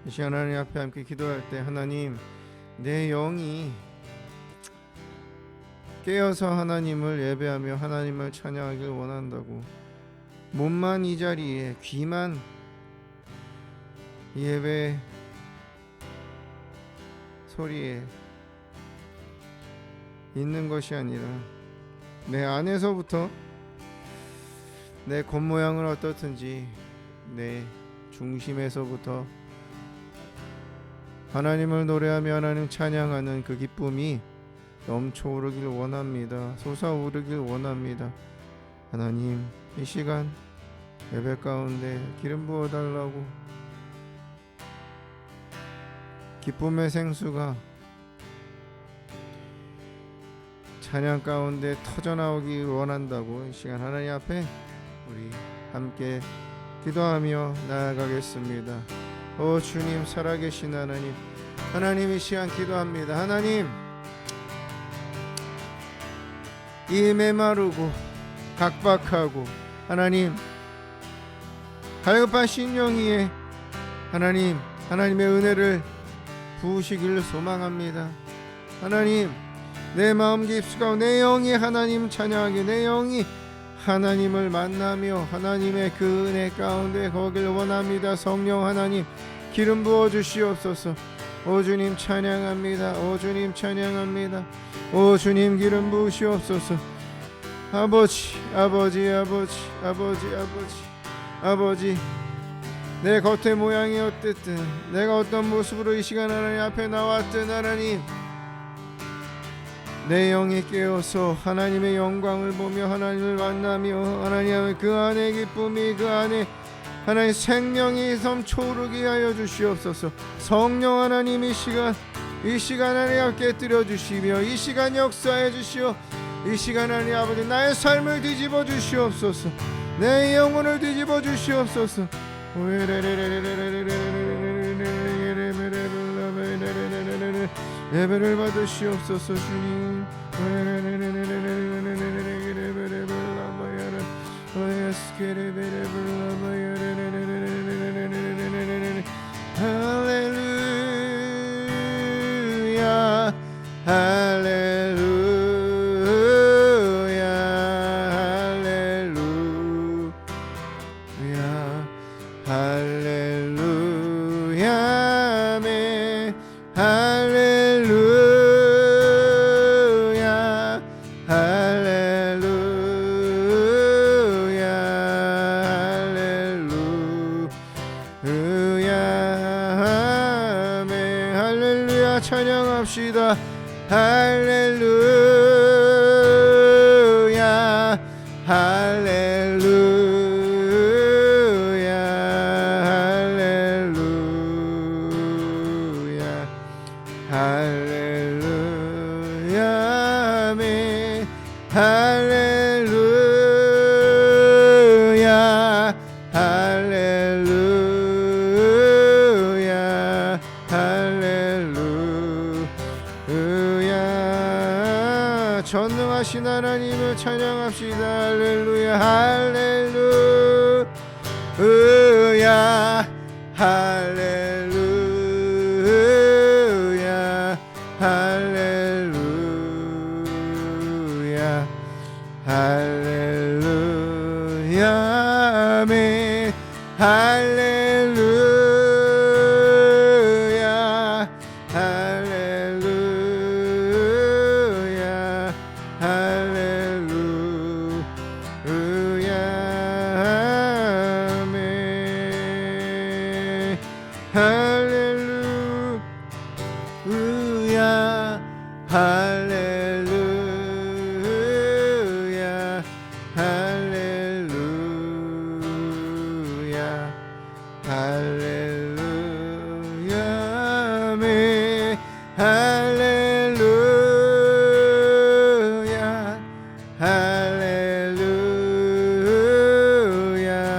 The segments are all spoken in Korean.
이 시간 하나님 앞에 함께 기도할 때 하나님 내 영이 깨어서 하나님을 예배하며 하나님을 찬양하길 원한다고 몸만 이 자리에 귀만 예배 소리에 있는 것이 아니라 내 안에서부터 내 겉모양은 어떻든지 내 중심에서부터 하나님을 노래하며 하나님 찬양하는 그 기쁨이 넘쳐오르길 원합니다. 솟아오르길 원합니다. 하나님 이 시간 예배 가운데 기름 부어달라고 기쁨의 생수가 찬양 가운데 터져나오길 원한다고 이 시간 하나님 앞에 우리 함께 기도하며 나아가겠습니다. 오 주님, 살아계신 하나님, 하나님 이 시간 기도합니다. 하나님 이 메마르고 각박하고 하나님 갈급한 심령 위에 하나님 하나님의 은혜를 부으시기를 소망합니다. 하나님 내 마음 깊숙하고 내 영이 하나님 찬양하게 내 영이 하나님을 만나며 하나님의 그 은혜 가운데 거길 원합니다. 성령 하나님 기름 부어 주시옵소서. 오 주님 찬양합니다. 오 주님 찬양합니다. 오 주님 기름 부으시옵소서. 아버지 아버지 아버지 아버지 아버지 아버지 내 겉의 모양이 어땠든 내가 어떤 모습으로 이 시간 하나님 앞에 나왔든 하나님 내 영이 깨어서 하나님의 영광을 보며 하나님을 만나며 하나님의 그 안에 기쁨이 그 안에 하나님 생명이 넘쳐오르게 하여 주시옵소서. 성령 하나님 이 시간 하나님 깨뜨려 주시며 이 시간 역사해 주시오. 이 시간 하나님 아버지 나의 삶을 뒤집어 주시옵소서. 내 영혼을 뒤집어 주시옵소서. 예배를 받으시옵소서 주님. 할렐루야 할렐루야 할렐루야 할렐루야 아멘 할렐루야 할렐루야 할렐루야 아멘 할렐루야 찬양합시다. 할렐루야 할렐루야 할렐루야 할렐루야 아멘 할렐루야 할렐루야 할렐루야 전능하신 하나님을 찬양합시다. 할렐루야 할렐루야 할렐루야 할렐루야 할렐루야 아멘 할렐루야 할렐루야 할렐루야 아멘 할렐루야 할렐루야 할렐루야 할렐루야 아멘 할렐루야 할렐루야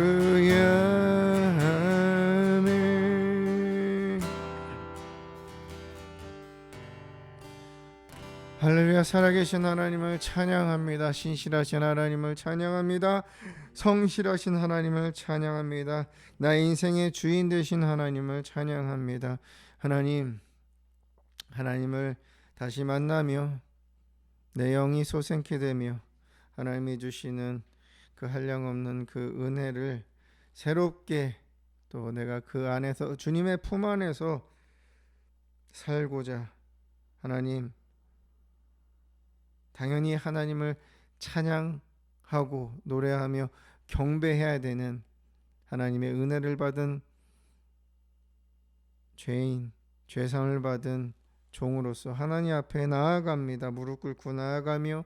할렐루야 아멘. 할렐루야 살아계신 하나님을 찬양합니다. 신실하신 하나님을 찬양합니다. 성실하신 하나님을 찬양합니다. 나의 인생의 주인 되신 하나님을 찬양합니다. 하나님을 다시 만나며 내 영이 솟생케 되며 하나님이 주시는 그 한량없는 그 은혜를 새롭게 또 내가 그 안에서 주님의 품 안에서 살고자 당연히 하나님을 찬양하고 노래하며 경배해야 되는 하나님의 은혜를 받은 죄인, 죄상을 받은 종으로서 하나님 앞에 나아갑니다. 무릎 꿇고 나아가며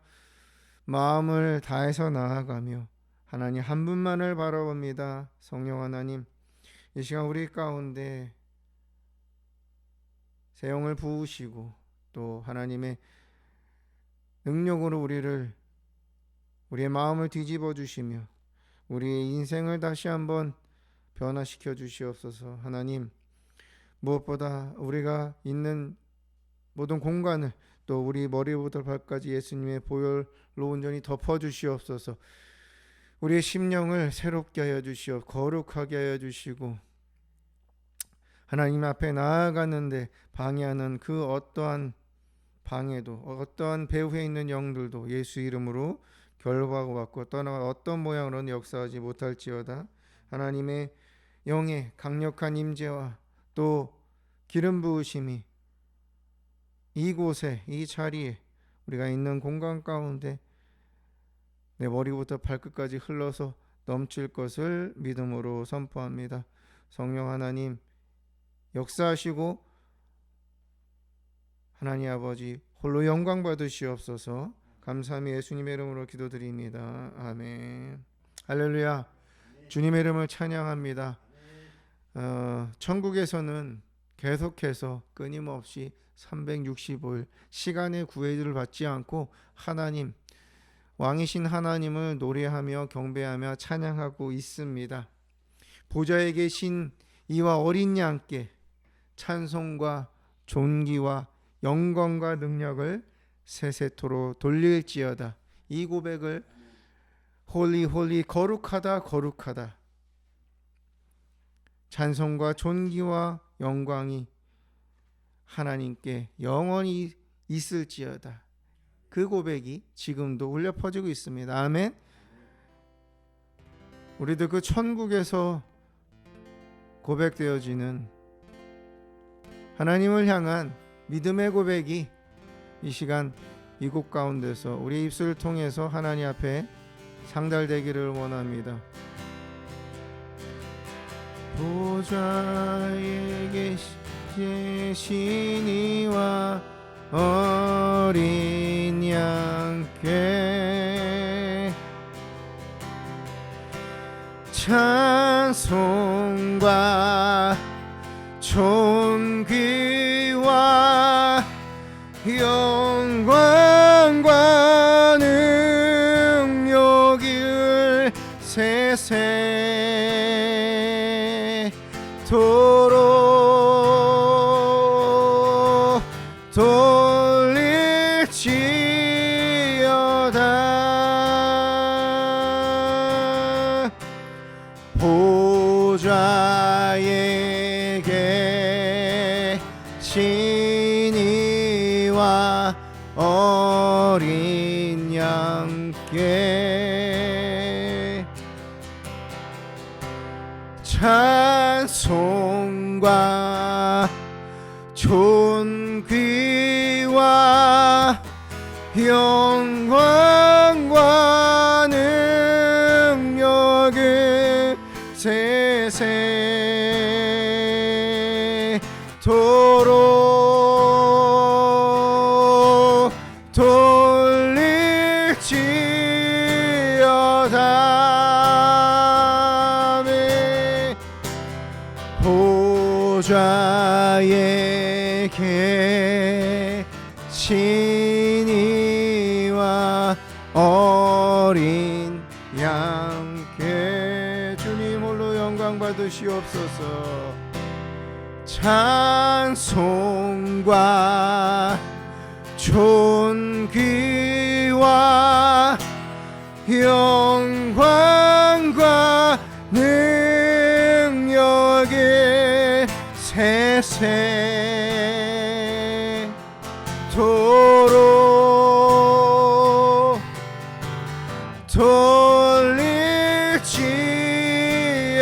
마음을 다해서 나아가며 하나님 한 분만을 바라봅니다. 성령 하나님, 이 시간 우리 가운데 새 영을 부으시고 또 하나님의 능력으로 우리의 마음을 뒤집어 주시며 우리의 인생을 다시 한번 변화시켜 주시옵소서. 하나님, 무엇보다 우리가 있는 모든 공간을 또 우리 머리부터 발까지 예수님의 보혈로 온전히 덮어 주시옵소서. 우리의 심령을 새롭게 하여 주시옵, 거룩하게 하여 주시고 하나님 앞에 나아가는데 방해하는 그 어떠한 방해도, 어떠한 배후에 있는 영들도 예수 이름으로 결박하고 받고 떠나가 어떤 모양으로는 역사하지 못할지어다. 하나님의 영의 강력한 임재와 또 기름 부으심이 이곳에, 이 자리에, 우리가 있는 공간 가운데 내 머리부터 발끝까지 흘러서 넘칠 것을 믿음으로 선포합니다. 성령 하나님 역사하시고 하나님 아버지 홀로 영광 받으시옵소서. 감사함이 예수님의 이름으로 기도드립니다. 아멘. 할렐루야. 주님의 이름을 찬양합니다. 천국에서는 계속해서 끊임없이 365일 시간의 구애를 받지 않고 하나님, 왕이신 하나님을 노래하며 경배하며 찬양하고 있습니다. 보좌에 계신 이와 어린 양께 찬송과 존귀와 영광과 능력을 세세토록 돌릴지어다. 이 고백을 홀리 홀리 거룩하다 거룩하다, 찬송과 존귀와 영광이 하나님께 영원히 있을지어다. 그 고백이 지금도 울려 퍼지고 있습니다. 아멘. 우리도 그 천국에서 고백되어지는 하나님을 향한 믿음의 고백이 이 시간 이곳 가운데서 우리 입술을 통해서 하나님 앞에 상달되기를 원합니다. 보좌에 계신 이와 어린 양께 찬송과 존귀와 영광과 능력을 세세토록 돌릴지어다. 보좌에 계신 이와 어린 양께 찬송과 존귀와 영광과 능력을 세세토록 돌릴지어다. 보좌에 계신 이와 어린 양께 주님 홀로 영광 받으시옵소서. 찬송과 존귀와 영광과 능력이 세세토록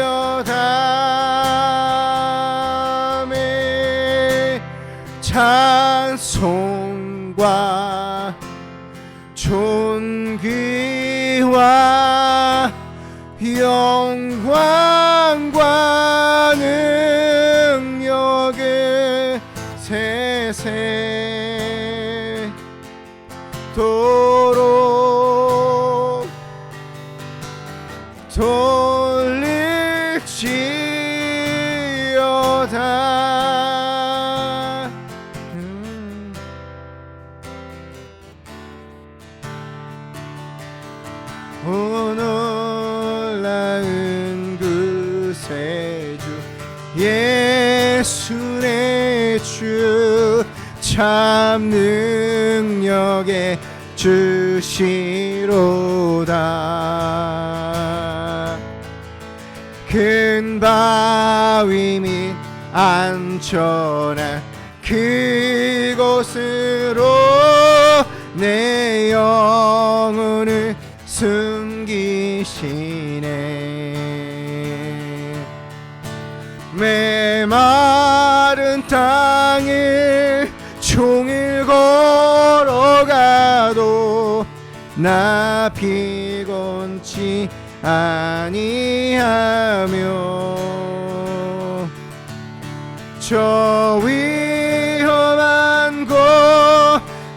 돌릴지어다. 찬송과 존귀와 영광과 능력의 세세토록 돌릴지어다. 오늘 낳은 그 세주 예수 내 주 참 능력의 주시로다. 큰 바위 및 안전한 그곳으로 내 영혼을 숨기시네. 메마른 땅을 종일 걸어가도 나 피곤치 아니하며 저 위험한 곳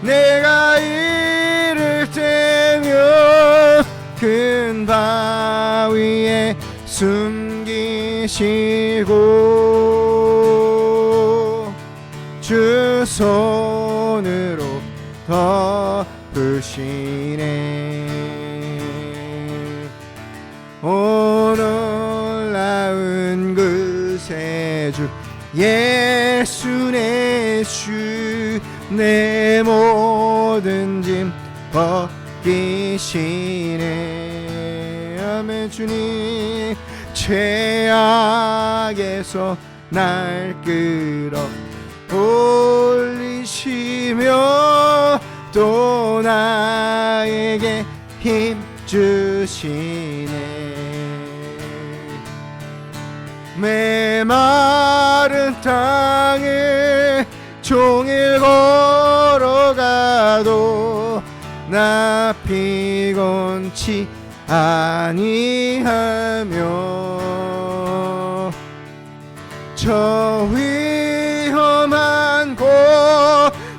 내가 이를 때면 큰 바위에 숨기시고 주 손으로 덮으시네. 오늘 낳은 그 세주 예수 내 주 내 모든 짐 벗기시네. 아멘. 주님 죄악에서 날 끌어 올리시며 또 나에게 힘 주시네. 메마른 땅에 종일 걸어가도 나 피곤치 아니하며 저 위험한 곳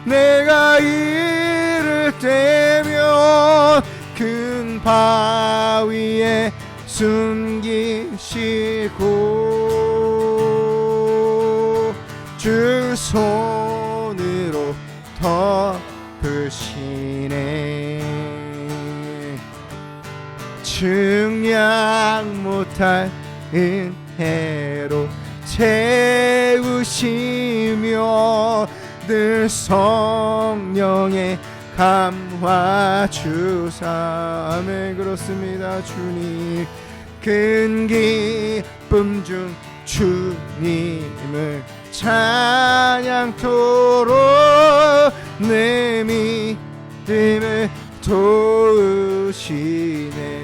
내가 이를 때면 큰 바위에 숨기시고 주 손으로 덮으시네. 측량 못할 은혜로 채우시며 늘 성령의 감화 주사. 아멘. 그렇습니다. 주님 큰 기쁨 중 주님을 찬양토록 내 믿음을 도우시네.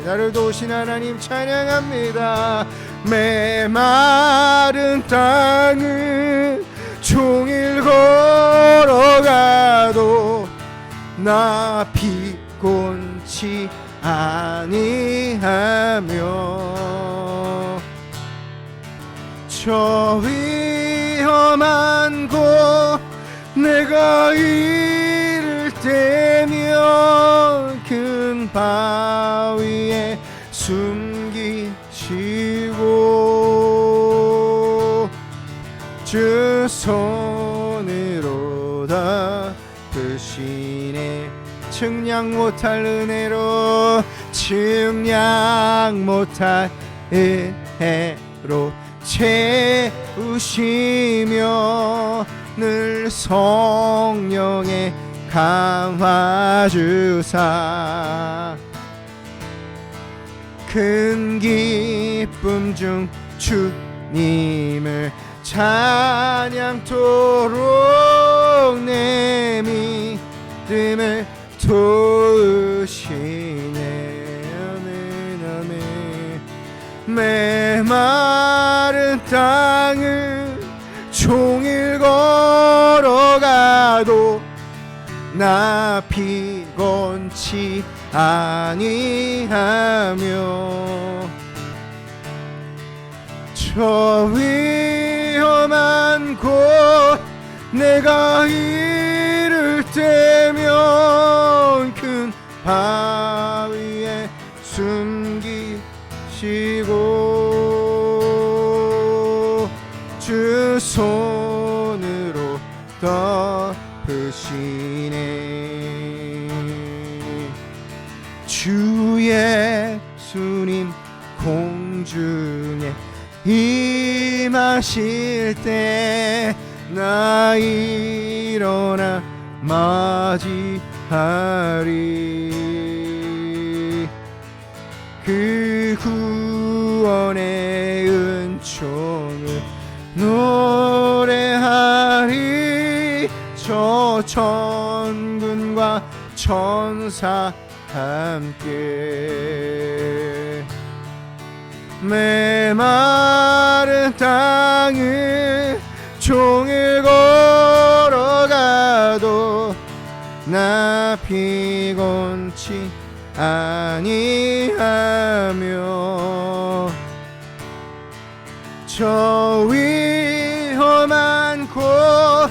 나를 도우신 하나님 찬양합니다. 메마른 땅을 종일 걸어가도 나 피곤치 아니하며 저 위험한 곳 내가 이를 때면 큰 바위에 숨기시고 주 손으로 덮으시네. 측량 못할 은혜로 측량 못할 은혜로 채우시며 늘 성령의 감화 주사 큰 기쁨 중 주님을 찬양토록 내 믿음을 도우시네. 아멘 아멘. 메마른 땅을 종일 걸어가도 나 피곤치 아니하며 저 위험한 곳 내가 이를 때면 큰 바위에 숨기시고 주 손으로 덮으시네. 주 예수님 공중에 임하실 때 나 일어나 맞이하리. 그 구원의 은총을 노래하리. 저 천군과 천사 함께 메마른 땅을 종일 걸어가도 나 피곤치 아니하며 저 위험한 곳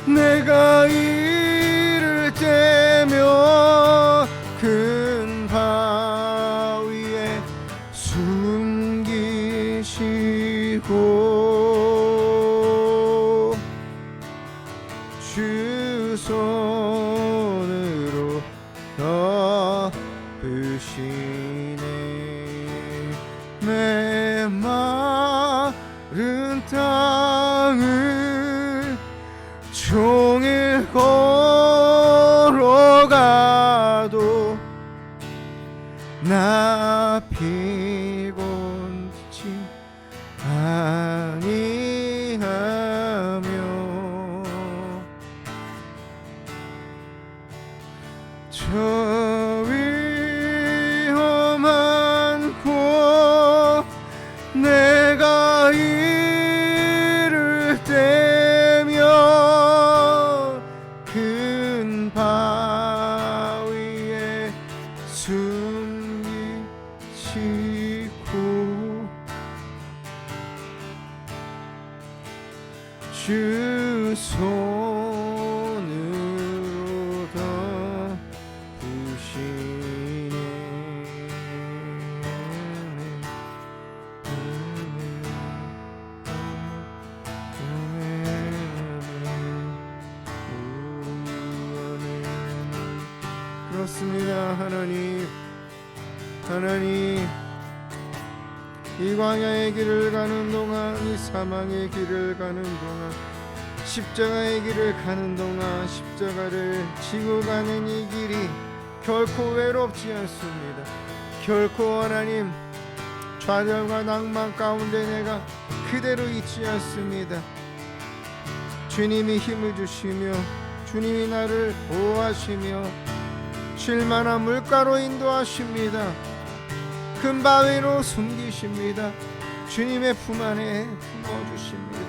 내가 이를 때며 큰 바위에 숨기시고 주 손으로 덮으시네. 메마른 땅을 종일 걸어가도 나 피곤치 아니하며 저 위험한 곳 내가 이를 때면 큰 바위에 숨기시고 주 손으로 덮으시네. 그렇습니다. 하나님 이 광야의 길을 가는 동안, 이 사망의 길을 가는 동안, 십자가의 길을 가는 동안 십자가를 지고 가는 이 길이 결코 외롭지 않습니다. 결코 하나님 좌절과 낭만 가운데 내가 그대로 있지 않습니다. 주님이 힘을 주시며 주님이 나를 보호하시며 쉴만한 물가로 인도하십니다. 큰 바위로 숨기십니다. 주님의 품 안에 품어주십니다.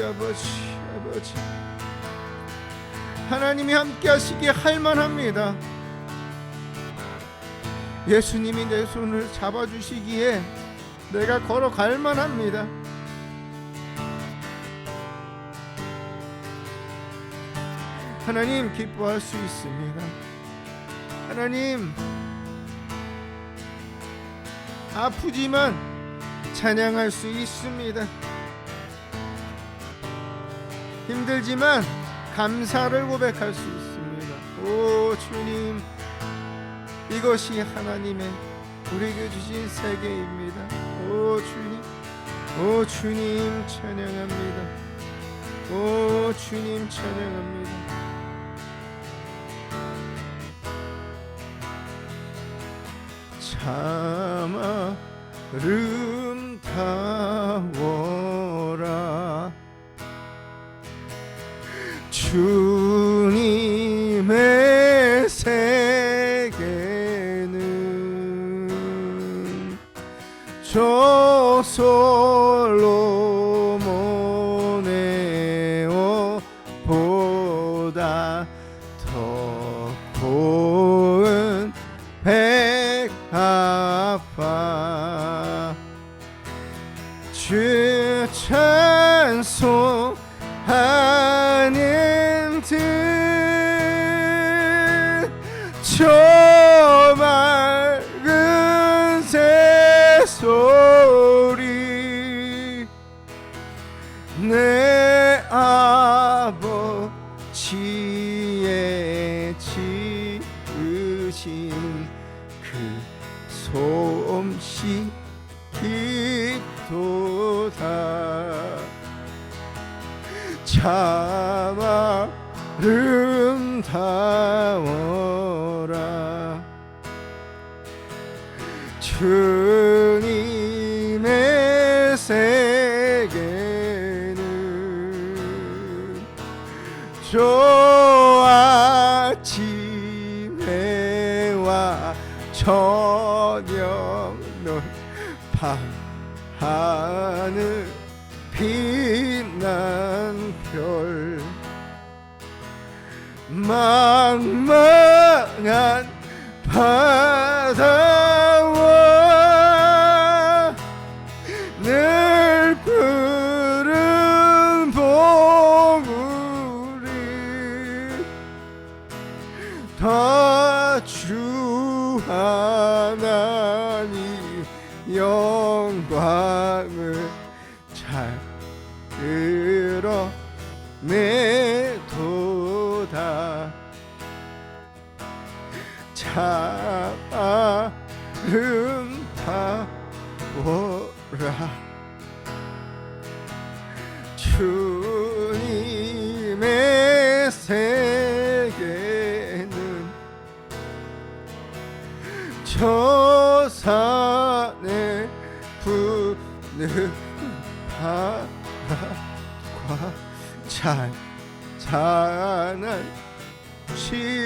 아버지 하나님이 함께 하시기에 할만합니다. 예수님이 내 손을 잡아주시기에 내가 걸어갈 만합니다. 하나님 기뻐할 수 있습니다. 하나님 아프지만 찬양할 수 있습니다. 힘들지만 감사를 고백할 수 있습니다. 오 주님, 이것이 하나님의 우리에게 주신 세계입니다. 오 주님 찬양합니다. 오 주님 찬양합니다. 참 아름다워라. 주님의 세계는 저 솔로몬의 옷보다 더 고운 백합화. 주 찬송하는 저 맑은 새소리 내 아버지의 지으신 그 솜씨 깊도다. 참 아름다워라. 주님의 세계는 저 아침에와 저녁 널 밤하늘 빛난 별 망망한 바다와 늘 푸른 봉우리 다 주 하나님 영광을 잘 드러내도다. 참 아름다워라. 주님의 세계는 저 산에 부는 바람과 잔잔한 시냇물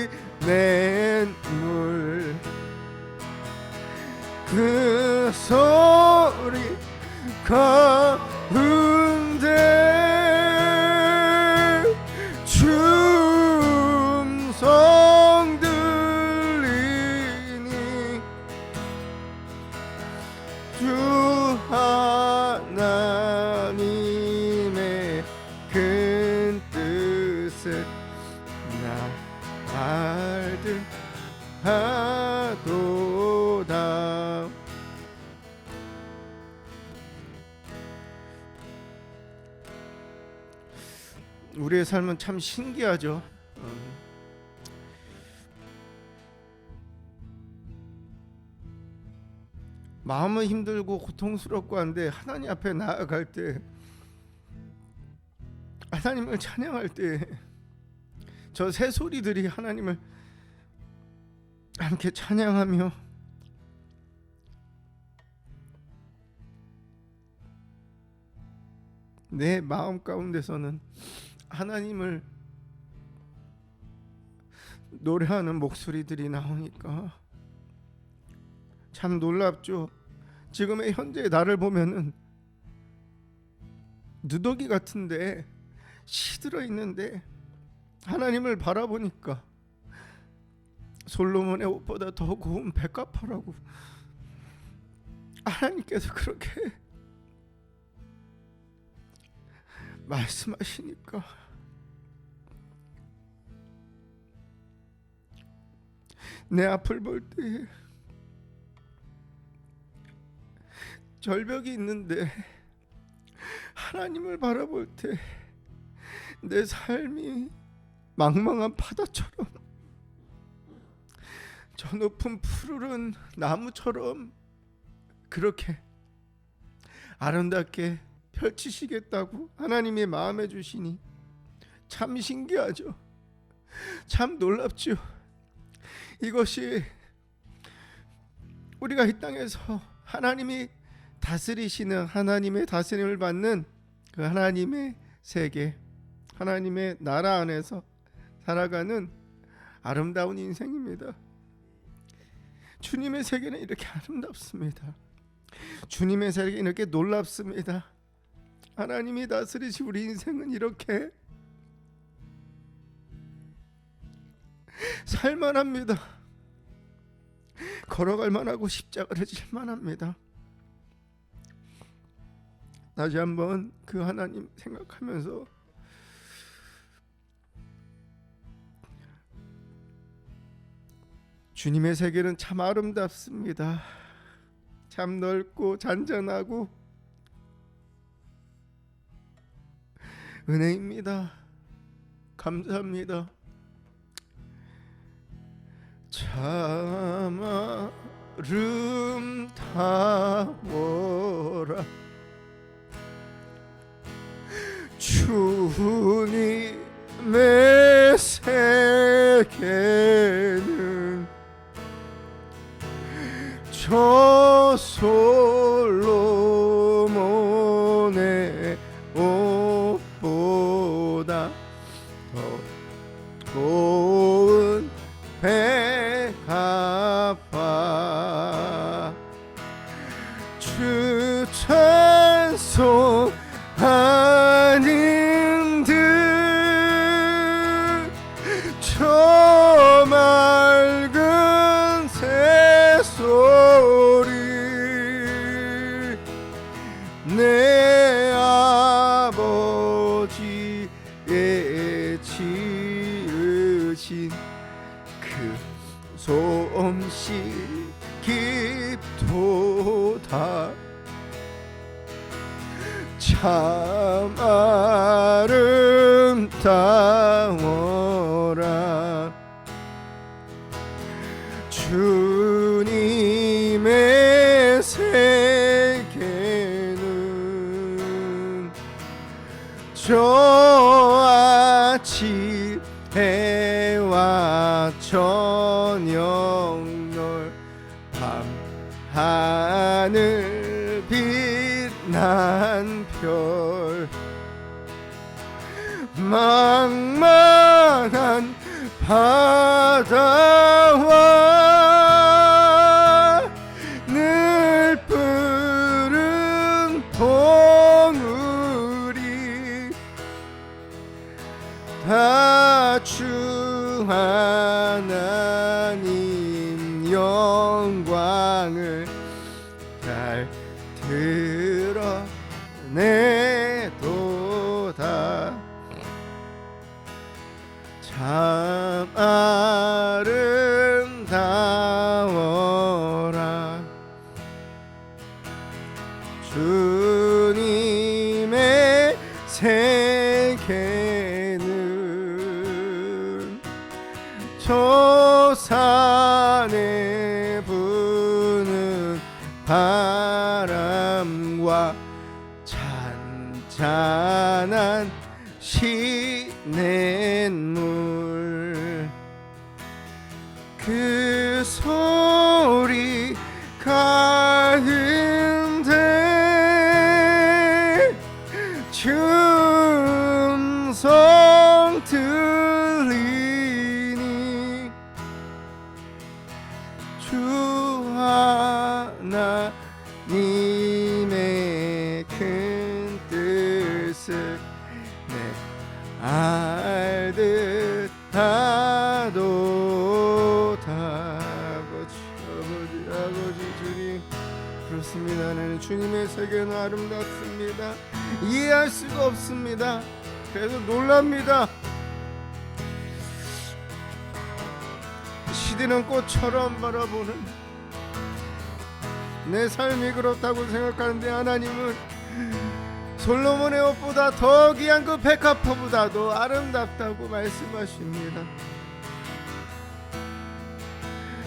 그 소리 가운데 춤성 들리니 주 하나님의 큰 뜻을 나 알듯 하도다. 우리의 삶은 참 신기하죠. 마음은 힘들고 고통스럽고 한데 하나님 앞에 나아갈 때, 하나님을 찬양할 때 저 새소리들이 하나님을 함께 찬양하며 내 마음 가운데서는 하나님을 노래하는 목소리들이 나오니까 참 놀랍죠. 지금의 현재의 나를 보면은 누더기 같은데 시들어 있는데 하나님을 바라보니까 솔로몬의 옷보다 더 고운 백합화라고 하나님께서 그렇게 말씀하시니까 내 앞을 볼 때 절벽이 있는데 하나님을 바라볼 때 내 삶이 망망한 바다처럼 저 높은 푸르른 나무처럼 그렇게 아름답게 펼치시겠다고 하나님의 마음에 주시니 참 신기하죠. 참 놀랍죠. 이것이 우리가 이 땅에서 하나님이 다스리시는, 하나님의 다스림을 받는 그 하나님의 세계, 하나님의 나라 안에서 살아가는 아름다운 인생입니다. 주님의 세계는 이렇게 아름답습니다. 주님의 세계는 이렇게 놀랍습니다. 하나님이 다스리시 우리 인생은 이렇게 살만합니다. 걸어갈 만하고 십자가를 질 만합니다. 다시 한번 그 하나님 생각하면서 주님의 세계는 참 아름답습니다. 참 넓고 잔잔하고 은혜입니다. 감사합니다. 참 아름다워라 주님의 세계는 저 솔로몬의 옷보다 더 고운 배합화 주 찬송하는 듯 저 맑은 새소리 내 아버지의 지으신 그 솜씨 깊도다 참 아름다워라 주님의 세계는 저 아침 해와 저녁 널 밤 하늘 빛난 별 망망한 바다와 늘 푸른 봉우리 다 주 하나님 영광을 잘 드러내도다 참 아름다워라 주님의 세계는 저 산에 부는 바람과 잔잔한 시냇물 그 소리 가운데 춤성 들리니 주 하나님의 큰 뜻을 내 알듯 하도다 아버지 주님 그렇습니다. 나는 주님의 세계는 아름답습니다. 이해할 수가 없습니다. 그래서 놀랍니다. 시드는 꽃처럼 바라보는 내 삶이 그렇다고 생각하는데 하나님은 솔로몬의 옷보다 더 귀한 그 백합화보다도 아름답다고 말씀하십니다.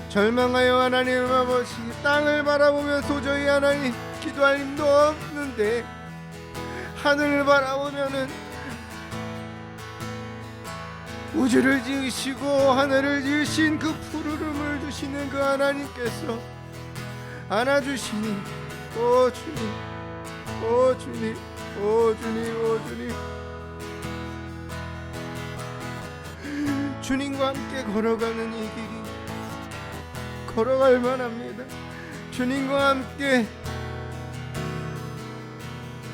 절망하여 하나님 아버지 땅을 바라보며 도저히 하나님 기도할 힘도 없는데 하늘을 바라보면은 우주를 지으시고 하늘을 지으신 그 푸르름을 주시는 그 하나님께서 안아주시니 오 주님, 오 주님, 오 주님, 오 주님, 주님과 함께 걸어가는 이 길이 걸어갈 만합니다. 주님과 함께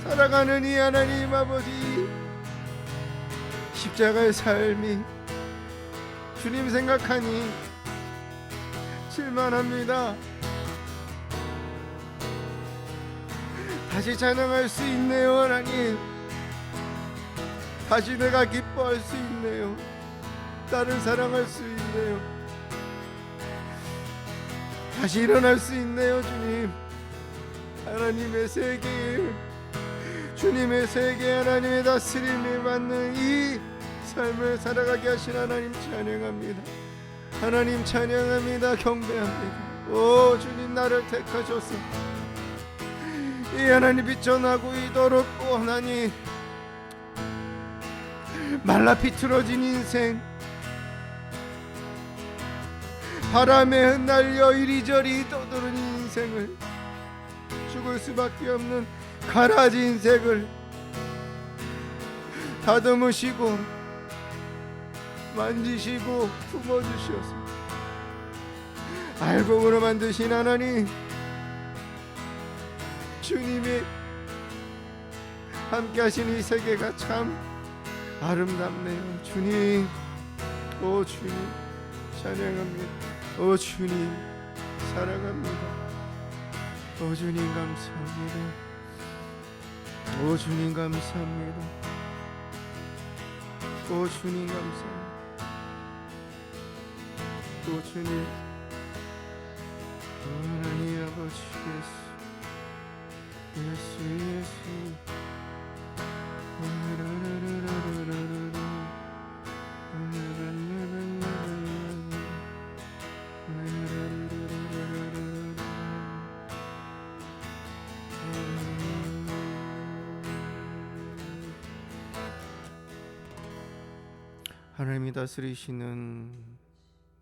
살아가는 이 하나님 아버지, 십자가의 삶이 주님 생각하니 실만합니다. 다시 찬양할 수 있네요. 하나님, 다시 내가 기뻐할 수 있네요. 나를 사랑할 수 있네요. 다시 일어날 수 있네요. 주님, 하나님의 세계에, 주님의 세계, 하나님의 다스림을 받는 이 삶을 살아가게 하신 하나님 찬양합니다. 하나님 찬양합니다. 경배합니다. 오 주님, 나를 택하셔서 이 하나님 비춰나고 이도록 오 하나님 말라 비틀어진 인생, 바람에 흩날려 이리저리 떠도는 인생을, 죽을 수밖에 없는 가라지 인생을 다듬으시고 만지시고 품어주시옵소서. 알곡으로 만드신 하나님, 주님이 함께 하신 이 세계가 참 아름답네요. 주님, 오 주님 찬양합니다. 오 주님 사랑합니다. 오 주님 감사합니다. 오 주님 감사합니다. 오 주님 감사합니다. 오 주님, 하나님 아버지 예수 예수 하나님이 다스리시는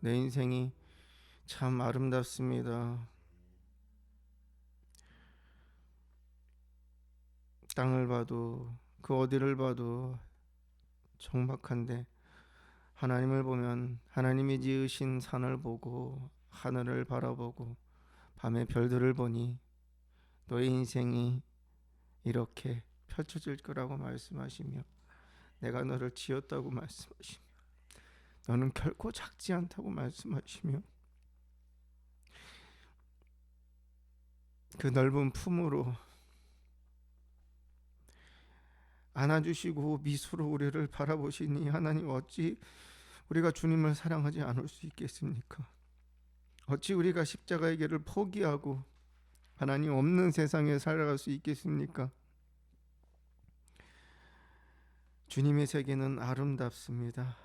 내 인생이 참 아름답습니다. 땅을 봐도 그 어디를 봐도 적막한데, 하나님을 보면 하나님이 지으신 산을 보고 하늘을 바라보고 밤의 별들을 보니 너의 인생이 이렇게 펼쳐질 거라고 말씀하시며, 내가 너를 지었다고 말씀하시며, 너는 결코 작지 않다고 말씀하시며, 그 넓은 품으로 안아주시고 미소로 우리를 바라보시니, 하나님 어찌 우리가 주님을 사랑하지 않을 수 있겠습니까? 어찌 우리가 십자가의 길을 포기하고 하나님 없는 세상에 살아갈 수 있겠습니까? 주님의 세계는 아름답습니다.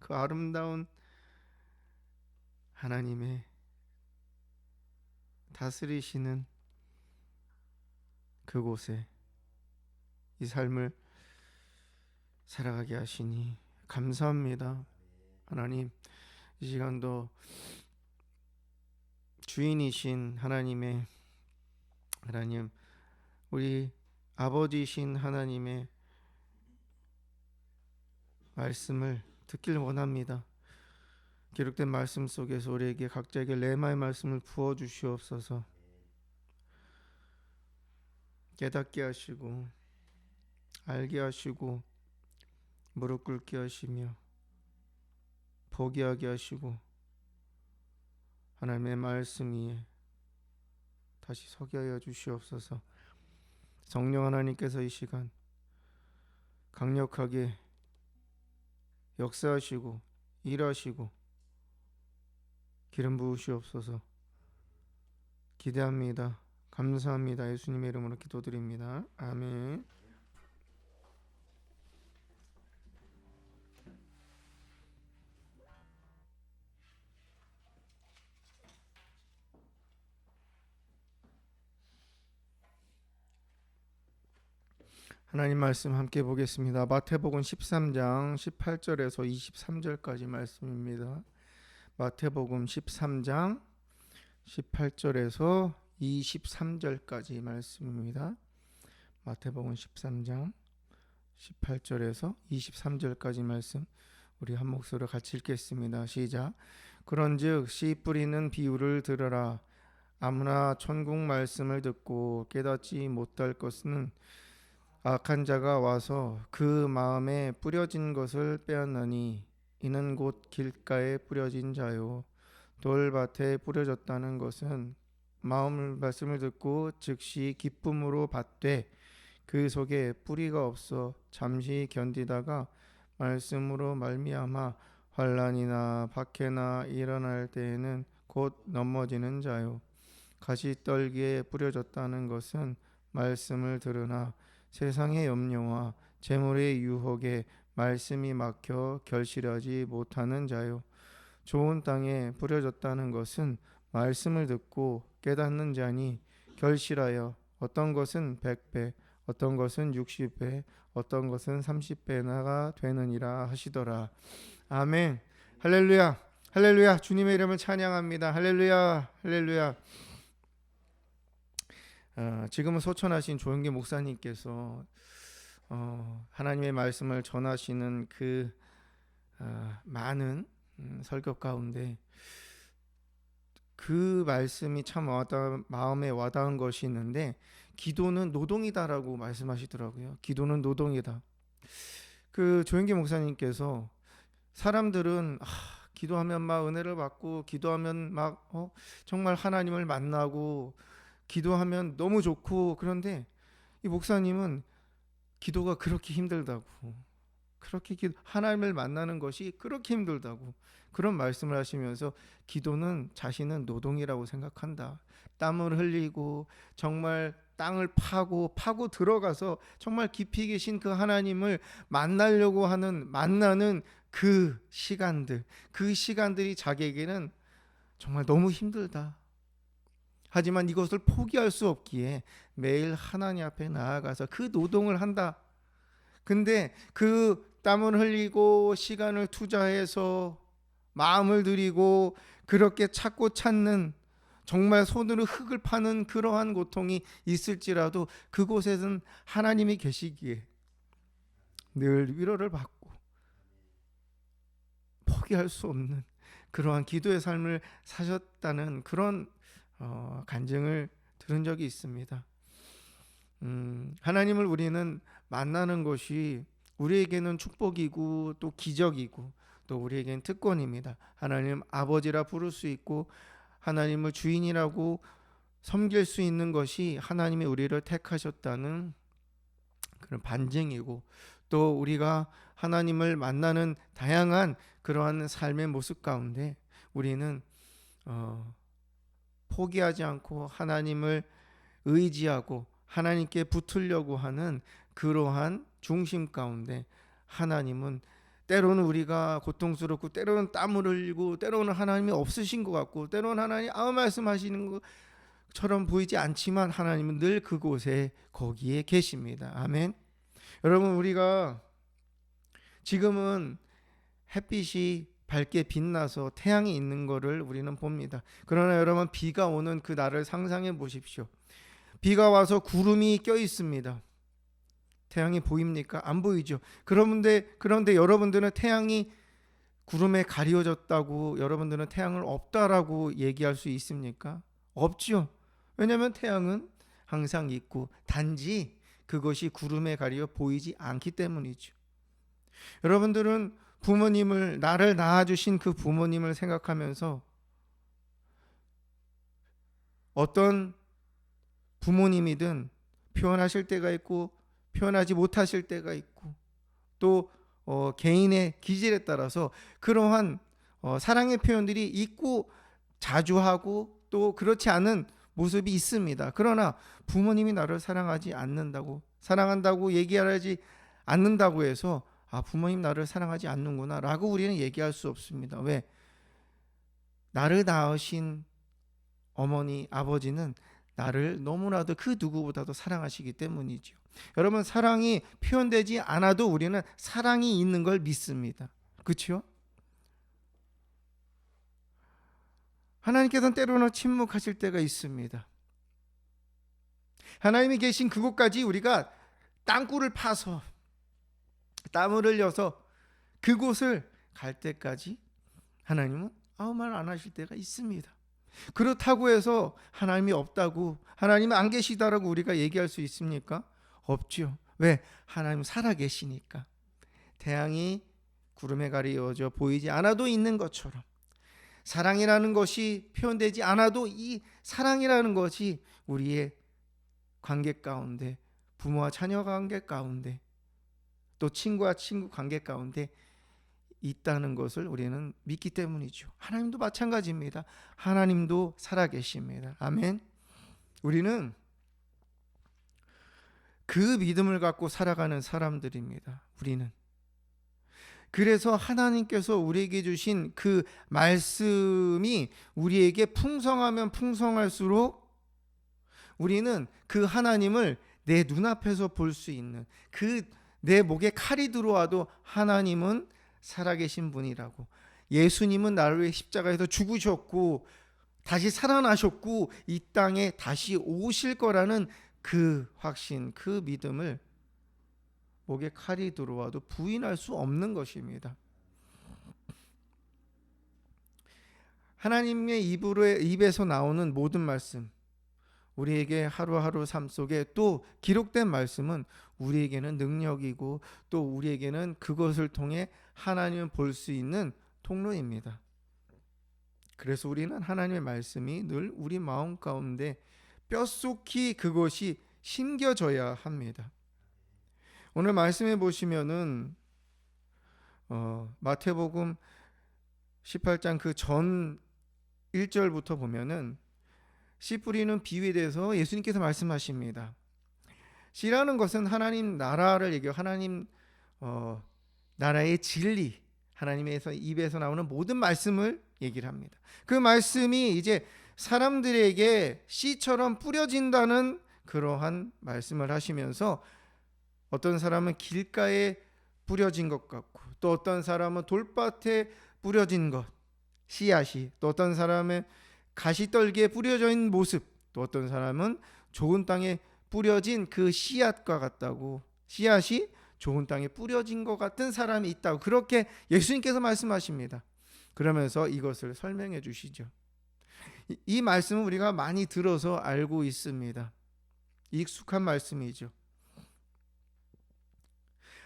그 아름다운 하나님의 다스리시는 그곳에 이 삶을 살아가게 하시니 감사합니다. 하나님, 이 시간도 주인이신 하나님의, 하나님 우리 아버지이신 하나님의 말씀을 듣길 원합니다. 기록된 말씀 속에서 우리에게 각자에게 레마의 말씀을 부어주시옵소서. 깨닫게 하시고 알게 하시고 무릎 꿇게 하시며 포기하게 하시고 하나님의 말씀 위에 다시 서게 하여 주시옵소서. 성령 하나님께서 이 시간 강력하게 역사하시고 일하시고 기름 부으시옵소서. 기대합니다. 감사합니다. 예수님의 이름으로 기도드립니다. 아멘. 하나님 말씀 함께 보겠습니다. 마태복음 13장 18절에서 23절까지 말씀입니다. 마태복음 13장 18절에서 23절까지 말씀입니다. 마태복음 13장 18절에서 23절까지 말씀, 우리 한 목소리로 같이 읽겠습니다. 시작. 그런즉 씨 뿌리는 비유를 들으라. 아무나 천국 말씀을 듣고 깨닫지 못할 것은 악한 자가 와서 그 마음에 뿌려진 것을 빼앗나니, 이는 곧 길가에 뿌려진 자요 돌밭에 뿌려졌다는 것은 말씀을 듣고 즉시 기쁨으로 받되 그 속에 뿌리가 없어 잠시 견디다가 말씀으로 말미암아 환난이나 박해나 일어날 때에는 곧 넘어지는 자요. 가시떨기에 뿌려졌다는 것은 말씀을 들으나 세상의 염려와 재물의 유혹에 말씀이 막혀 결실하지 못하는 자요. 좋은 땅에 뿌려졌다는 것은 말씀을 듣고 깨닫는 자니 결실하여 어떤 것은 100배, 어떤 것은 60배, 어떤 것은 30배나가 되느니라 하시더라. 아멘. 할렐루야. 할렐루야. 주님의 이름을 찬양합니다. 할렐루야. 할렐루야. 지금은 소천하신 조영기 목사님께서 하나님의 말씀을 전하시는 그 많은 설교 가운데 그 말씀이 참 마음에 와닿은 것이 있는데, 기도는 노동이다라고 말씀하시더라고요. 기도는 노동이다. 그 조영기 목사님께서 사람들은 기도하면 막 은혜를 받고, 기도하면 막 정말 하나님을 만나고, 기도하면 너무 좋고, 그런데 이 목사님은 기도가 그렇게 힘들다고, 하나님을 만나는 것이 그렇게 힘들다고 그런 말씀을 하시면서, 기도는 자신은 노동이라고 생각한다. 땀을 흘리고 정말 땅을 파고 들어가서 정말 깊이 계신 그 하나님을 만나려고 만나는 그 시간들이 자기에게는 정말 너무 힘들다. 하지만 이것을 포기할 수 없기에 매일 하나님 앞에 나아가서 그 노동을 한다. 근데 그 땀을 흘리고 시간을 투자해서 마음을 들이고 그렇게 찾는, 정말 손으로 흙을 파는 그러한 고통이 있을지라도 그곳에는 하나님이 계시기에 늘 위로를 받고 포기할 수 없는 그러한 기도의 삶을 사셨다는 그런 간증을 들은 적이 있습니다. 하나님을 우리는 만나는 것이 우리에게는 축복이고 또 기적이고 또 우리에게는 특권입니다. 하나님 아버지라 부를 수 있고 하나님을 주인이라고 섬길 수 있는 것이 하나님이 우리를 택하셨다는 그런 반증이고, 또 우리가 하나님을 만나는 다양한 그러한 삶의 모습 가운데 우리는 포기하지 않고 하나님을 의지하고 하나님께 붙으려고 하는 그러한 중심 가운데, 하나님은 때로는 우리가 고통스럽고 때로는 땀을 흘리고 때로는 하나님이 없으신 것 같고 때로는 하나님 아무 말씀하시는 것처럼 보이지 않지만 하나님은 늘 그곳에 거기에 계십니다. 아멘. 여러분, 우리가 지금은 햇빛이 밝게 빛나서 태양이 있는 것을 우리는 봅니다. 그러나 여러분, 비가 오는 그 날을 상상해 보십시오. 비가 와서 구름이 껴 있습니다. 태양이 보입니까? 안 보이죠. 그런데 여러분들은 태양이 구름에 가려졌다고, 여러분들은 태양을 없다라고 얘기할 수 있습니까? 없죠. 왜냐하면 태양은 항상 있고 단지 그것이 구름에 가려 보이지 않기 때문이죠. 여러분들은 부모님을, 나를 낳아주신 그 부모님을 생각하면서 어떤 부모님이든 표현하실 때가 있고 표현하지 못하실 때가 있고, 또 개인의 기질에 따라서 그러한 사랑의 표현들이 있고 자주 하고 또 그렇지 않은 모습이 있습니다. 그러나 부모님이 나를 사랑한다고 얘기하지 않는다고 해서 부모님 나를 사랑하지 않는구나 라고 우리는 얘기할 수 없습니다. 왜? 나를 낳으신 어머니, 아버지는 나를 너무나도 그 누구보다도 사랑하시기 때문이죠. 여러분, 사랑이 표현되지 않아도 우리는 사랑이 있는 걸 믿습니다. 그렇죠? 하나님께서는 때로는 침묵하실 때가 있습니다. 하나님이 계신 그곳까지 우리가 땅굴을 파서 땀을 흘려서 그곳을 갈 때까지 하나님은 아무 말 안 하실 때가 있습니다. 그렇다고 해서 하나님이 없다고, 하나님은 안 계시다라고 우리가 얘기할 수 있습니까? 없죠. 왜? 하나님 살아계시니까. 태양이 구름에 가리워져 보이지 않아도 있는 것처럼, 사랑이라는 것이 표현되지 않아도 이 사랑이라는 것이 우리의 관계 가운데, 부모와 자녀 관계 가운데, 또 친구와 친구 관계 가운데 있다는 것을 우리는 믿기 때문이죠. 하나님도 마찬가지입니다. 하나님도 살아계십니다. 아멘. 우리는 그 믿음을 갖고 살아가는 사람들입니다. 우리는. 그래서 하나님께서 우리에게 주신 그 말씀이 우리에게 풍성하면 풍성할수록 우리는 그 하나님을 내 눈앞에서 볼 수 있는, 그 내 목에 칼이 들어와도 하나님은 살아계신 분이라고, 예수님은 나를 위해 십자가에서 죽으셨고 다시 살아나셨고 이 땅에 다시 오실 거라는 그 확신, 그 믿음을 목에 칼이 들어와도 부인할 수 없는 것입니다. 하나님의 입에서 나오는 모든 말씀, 우리에게 하루하루 삶 속에 또 기록된 말씀은 우리에게는 능력이고 또 우리에게는 그것을 통해 하나님을 볼 수 있는 통로입니다. 그래서 우리는 하나님의 말씀이 늘 우리 마음 가운데 뼛속히 그것이 심겨져야 합니다. 오늘 말씀해 보시면은 마태복음 18장 그 전 1절부터 보면은 씨 뿌리는 비유에 대해서 예수님께서 말씀하십니다. 씨라는 것은 하나님 나라를 얘기하고 하나님 나라의 진리, 하나님의 입에서 나오는 모든 말씀을 얘기를 합니다. 그 말씀이 이제 사람들에게 씨처럼 뿌려진다는 그러한 말씀을 하시면서 어떤 사람은 길가에 뿌려진 것 같고 또 어떤 사람은 돌밭에 뿌려진 것, 씨앗이, 또 어떤 사람은 가시떨기에 뿌려져 있는 모습, 또 어떤 사람은 좋은 땅에 뿌려진 그 씨앗과 같다고, 씨앗이 좋은 땅에 뿌려진 것 같은 사람이 있다고 그렇게 예수님께서 말씀하십니다. 그러면서 이것을 설명해 주시죠. 이 말씀은 우리가 많이 들어서 알고 있습니다. 익숙한 말씀이죠.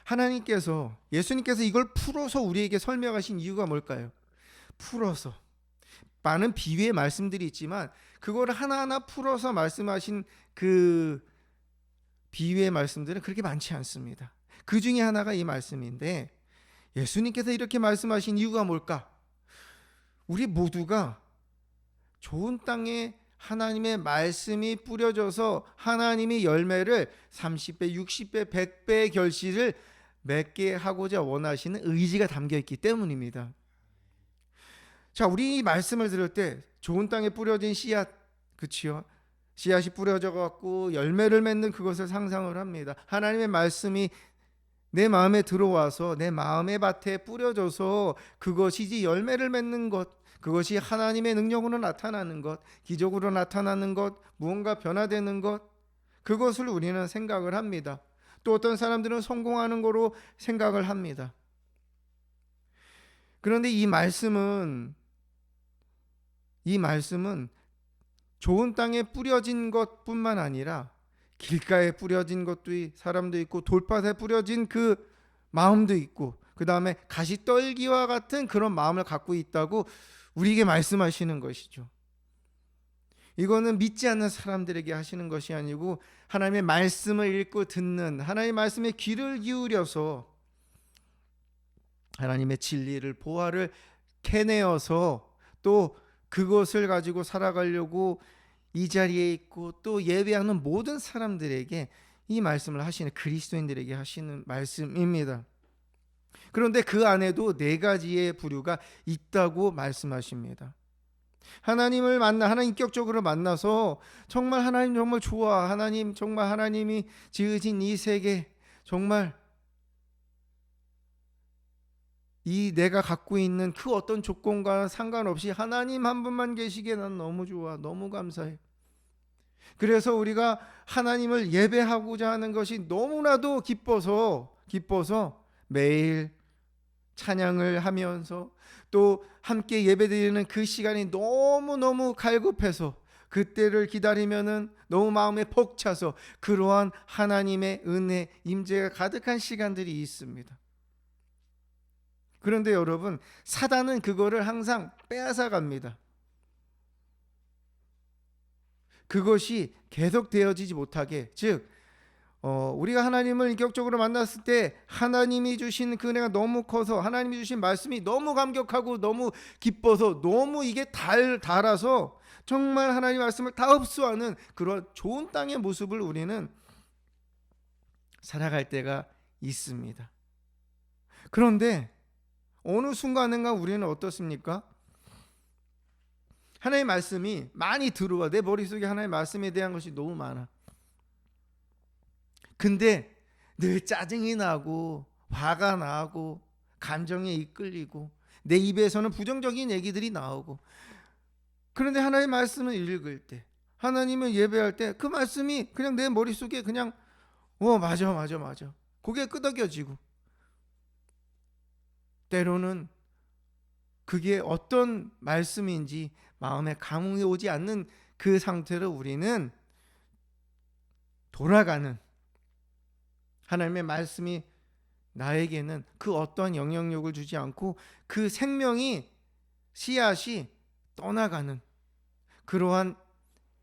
하나님께서, 예수님께서 이걸 풀어서 우리에게 설명하신 이유가 뭘까요? 풀어서, 많은 비유의 말씀들이 있지만 그걸 하나하나 풀어서 말씀하신 그 비유의 말씀들은 그렇게 많지 않습니다. 그 중에 하나가 이 말씀인데, 예수님께서 이렇게 말씀하신 이유가 뭘까? 우리 모두가 좋은 땅에 하나님의 말씀이 뿌려져서 하나님이 열매를 30배, 60배, 100배의 결실을 맺게 하고자 원하시는 의지가 담겨 있기 때문입니다. 자, 우리 이 말씀을 들을 때 좋은 땅에 뿌려진 씨앗, 그치요? 씨앗이 뿌려져 갖고 열매를 맺는 그것을 상상을 합니다. 하나님의 말씀이 내 마음에 들어와서 내 마음의 밭에 뿌려져서 그것이 이제 열매를 맺는 것, 그것이 하나님의 능력으로 나타나는 것, 기적으로 나타나는 것, 무언가 변화되는 것, 그것을 우리는 생각을 합니다. 또 어떤 사람들은 성공하는 거로 생각을 합니다. 그런데 이 말씀은 좋은 땅에 뿌려진 것뿐만 아니라 길가에 뿌려진 것도 사람도 있고 돌밭에 뿌려진 그 마음도 있고 그 다음에 가시떨기와 같은 그런 마음을 갖고 있다고 우리에게 말씀하시는 것이죠. 이거는 믿지 않는 사람들에게 하시는 것이 아니고 하나님의 말씀을 읽고 듣는, 하나님의 말씀에 귀를 기울여서 하나님의 진리를, 보화를 캐내어서 또 그것을 가지고 살아가려고 이 자리에 있고 또 예배하는 모든 사람들에게 이 말씀을 하시는, 그리스도인들에게 하시는 말씀입니다. 그런데 그 안에도 네 가지의 부류가 있다고 말씀하십니다. 하나님을 하나님 인격적으로 만나서 정말 하나님 정말 좋아, 하나님 정말 하나님이 지으신 이 세계, 정말 이 내가 갖고 있는 그 어떤 조건과 상관없이 하나님 한 분만 계시기에 난 너무 좋아, 너무 감사해. 그래서 우리가 하나님을 예배하고자 하는 것이 너무나도 기뻐서 매일 찬양을 하면서 또 함께 예배드리는 그 시간이 너무너무 갈급해서 그때를 기다리면은 너무 마음에 벅차서 그러한 하나님의 은혜 임재가 가득한 시간들이 있습니다. 그런데 여러분, 사단은 그거를 항상 빼앗아 갑니다. 그것이 계속되어지지 못하게, 즉 우리가 하나님을 인격적으로 만났을 때 하나님이 주신 그 은혜가 너무 커서, 하나님이 주신 말씀이 너무 감격하고 너무 기뻐서, 너무 이게 달아서 정말 하나님의 말씀을 다 흡수하는 그런 좋은 땅의 모습을 우리는 살아갈 때가 있습니다. 그런데 어느 순간인가 우리는 어떻습니까? 하나님의 말씀이 많이 들어와. 내 머릿속에 하나님의 말씀에 대한 것이 너무 많아. 근데 늘 짜증이 나고 화가 나고 감정에 이끌리고 내 입에서는 부정적인 얘기들이 나오고, 그런데 하나님의 말씀을 읽을 때, 하나님을 예배할 때 그 말씀이 그냥 내 머릿속에 그냥 맞아 그게 끄덕여지고, 때로는 그게 어떤 말씀인지 마음에 감흥이 오지 않는 그 상태로 우리는 돌아가는, 하나님의 말씀이 나에게는 그 어떠한 영향력을 주지 않고 그 생명이, 씨앗이 떠나가는 그러한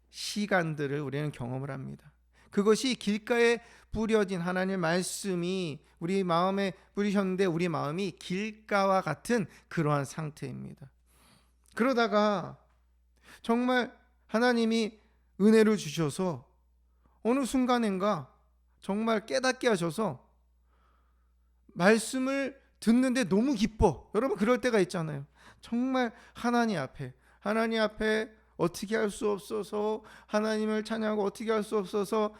시간들을 우리는 경험을 합니다. 그것이 길가에 뿌려진 하나님의 말씀이 우리 마음에 뿌리셨는데 우리 마음이 길가와 같은 그러한 상태입니다. 그러다가 정말 하나님이 은혜를 주셔서 어느 순간인가 정말 깨닫게 하셔서 말씀을 듣는데 너무 기뻐. 여러분, 그럴 때가 있잖아요. 정말 하나님 앞에 어떻게 할 수 없어서, 하나님을 찬양하고 어떻게 할 수 없어서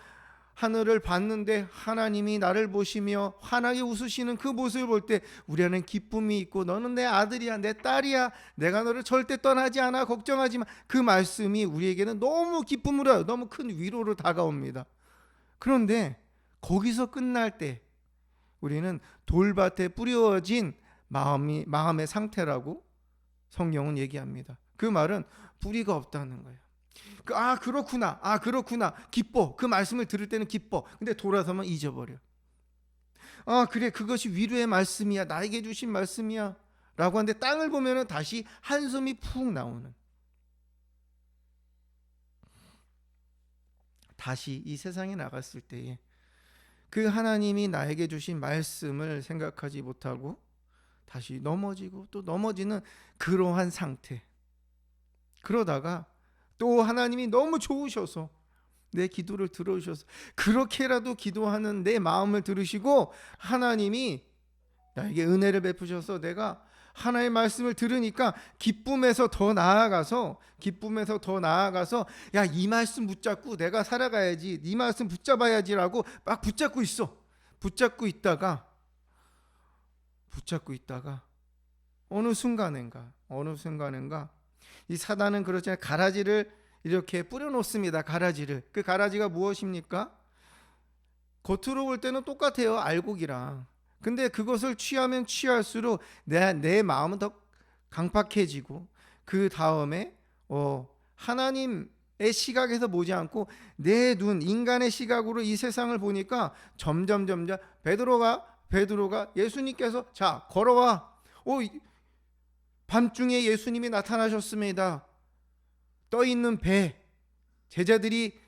하늘을 봤는데 하나님이 나를 보시며 환하게 웃으시는 그 모습을 볼 때 우리 안에 기쁨이 있고, 너는 내 아들이야, 내 딸이야, 내가 너를 절대 떠나지 않아, 걱정하지 마. 그 말씀이 우리에게는 너무 기쁨으로, 너무 큰 위로로 다가옵니다. 그런데 거기서 끝날 때 우리는 돌밭에 뿌려진 마음의 상태라고 성경은 얘기합니다. 그 말은 뿌리가 없다는 거예요. 그렇구나 기뻐. 그 말씀을 들을 때는 기뻐. 근데 돌아서면 잊어버려. 그래, 그것이 위로의 말씀이야, 나에게 주신 말씀이야 라고 하는데 땅을 보면 다시 한숨이 푹 나오는, 다시 이 세상에 나갔을 때에 그 하나님이 나에게 주신 말씀을 생각하지 못하고 다시 넘어지고 또 넘어지는 그러한 상태. 그러다가 또 하나님이 너무 좋으셔서 내 기도를 들어주셔서, 그렇게라도 기도하는 내 마음을 들으시고 하나님이 나에게 은혜를 베푸셔서 내가 하나님의 말씀을 들으니까 기쁨에서 더 나아가서 야, 이 말씀 붙잡고 내가 살아가야지, 이 말씀 붙잡아야지라고 막 붙잡고 있다가 어느 순간인가 이 사단은 그렇잖아요. 가라지를 이렇게 뿌려놓습니다. 그 가라지가 무엇입니까? 겉으로 볼 때는 똑같아요, 알곡이랑. 근데 그것을 취하면 취할수록 내 마음은 더 강팍해지고, 그 다음에 하나님의 시각에서 보지 않고 내 눈, 인간의 시각으로 이 세상을 보니까 점점 베드로가 예수님께서 자, 걸어와. 밤중에 예수님이 나타나셨습니다. 떠있는 배, 제자들이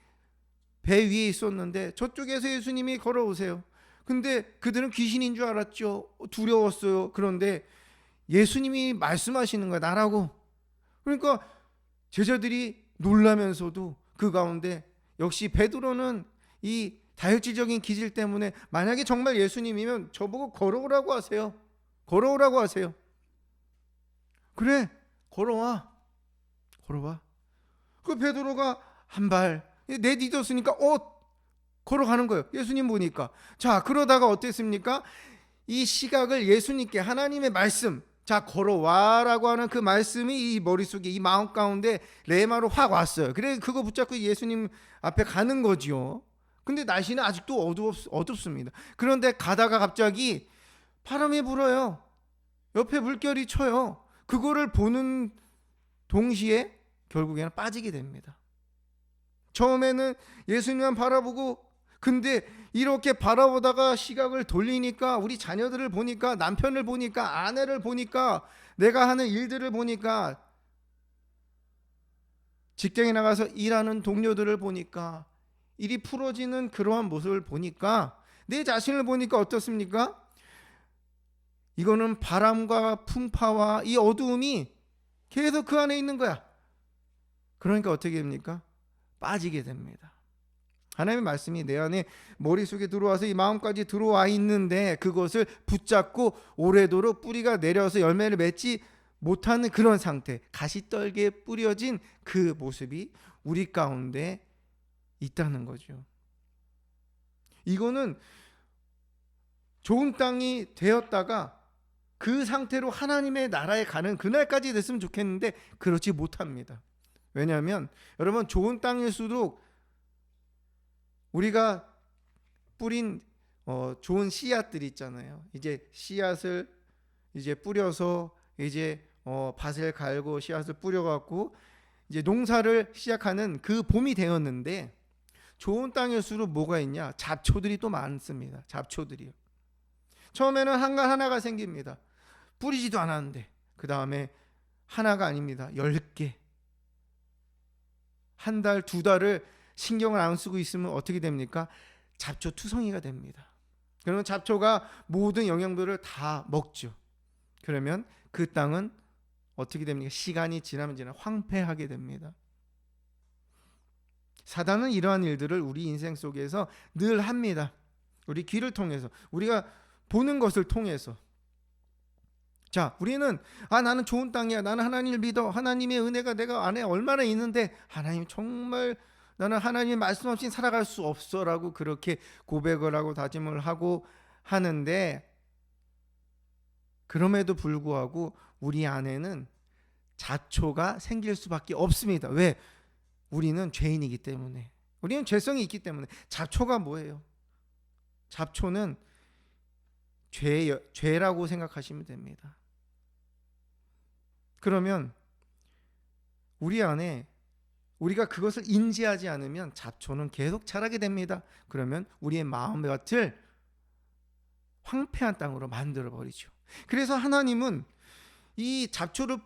배 위에 있었는데 저쪽에서 예수님이 걸어오세요. 근데 그들은 귀신인 줄 알았죠. 두려웠어요. 그런데 예수님이 말씀하시는 거야, 나라고. 그러니까 제자들이 놀라면서도 그 가운데 역시 베드로는 이 다혈질적인 기질 때문에 만약에 정말 예수님이면 저보고 걸어오라고 하세요. 그래, 걸어와. 그 베드로가 한 발 내딛었으니까 걸어가는 거예요. 예수님 보니까. 자, 그러다가 어땠습니까? 이 시각을 예수님께, 하나님의 말씀, 자, 걸어와라고 하는 그 말씀이 이 머릿속에, 이 마음 가운데 레마로 확 왔어요. 그래 그거 붙잡고 예수님 앞에 가는 거지요. 근데 날씨는 아직도 어둡습니다. 그런데 가다가 갑자기 바람이 불어요. 옆에 물결이 쳐요. 그거를 보는 동시에 결국에는 빠지게 됩니다. 처음에는 예수님만 바라보고, 근데 이렇게 바라보다가 시각을 돌리니까, 우리 자녀들을 보니까, 남편을 보니까, 아내를 보니까, 내가 하는 일들을 보니까, 직장에 나가서 일하는 동료들을 보니까, 일이 풀어지는 그러한 모습을 보니까, 내 자신을 보니까 어떻습니까? 이거는 바람과 풍파와 이 어두움이 계속 그 안에 있는 거야. 그러니까 어떻게 됩니까? 빠지게 됩니다. 하나님의 말씀이 내 안에 머릿속에 들어와서 이 마음까지 들어와 있는데, 그것을 붙잡고 오래도록 뿌리가 내려서 열매를 맺지 못하는 그런 상태, 가시떨기에 뿌려진 그 모습이 우리 가운데 있다는 거죠. 이거는 좋은 땅이 되었다가 그 상태로 하나님의 나라에 가는 그날까지 됐으면 좋겠는데 그렇지 못합니다. 왜냐하면 여러분, 좋은 땅일수록 우리가 뿌린 좋은 씨앗들이 있잖아요. 이제 씨앗을 이제 뿌려서 이제 밭을 갈고 씨앗을 뿌려갖고 이제 농사를 시작하는 그 봄이 되었는데, 좋은 땅일수록 뭐가 있냐? 잡초들이 또 많습니다. 잡초들이요. 처음에는 한간 하나가 생깁니다. 뿌리지도 않았는데 그 다음에 하나가 아닙니다. 10개. 한 달, 두 달을 신경을 안 쓰고 있으면 어떻게 됩니까? 잡초 투성이가 됩니다. 그러면 잡초가 모든 영양분을 다 먹죠. 그러면 그 땅은 어떻게 됩니까? 시간이 지나면 황폐하게 됩니다. 사단은 이러한 일들을 우리 인생 속에서 늘 합니다. 우리 귀를 통해서, 우리가 보는 것을 통해서. 자, 우리는 나는 좋은 땅이야, 나는 하나님을 믿어, 하나님의 은혜가 내가 안에 얼마나 있는데, 하나님 정말 나는 하나님의 말씀 없이 살아갈 수 없어 라고 그렇게 고백을 하고 다짐을 하고 하는데, 그럼에도 불구하고 우리 안에는 잡초가 생길 수밖에 없습니다. 왜? 우리는 죄인이기 때문에, 우리는 죄성이 있기 때문에. 잡초가 뭐예요? 잡초는 죄라고 생각하시면 됩니다. 그러면 우리 안에 우리가 그것을 인지하지 않으면 잡초는 계속 자라게 됩니다. 그러면 우리의 마음밭을 황폐한 땅으로 만들어버리죠. 그래서 하나님은 이 잡초를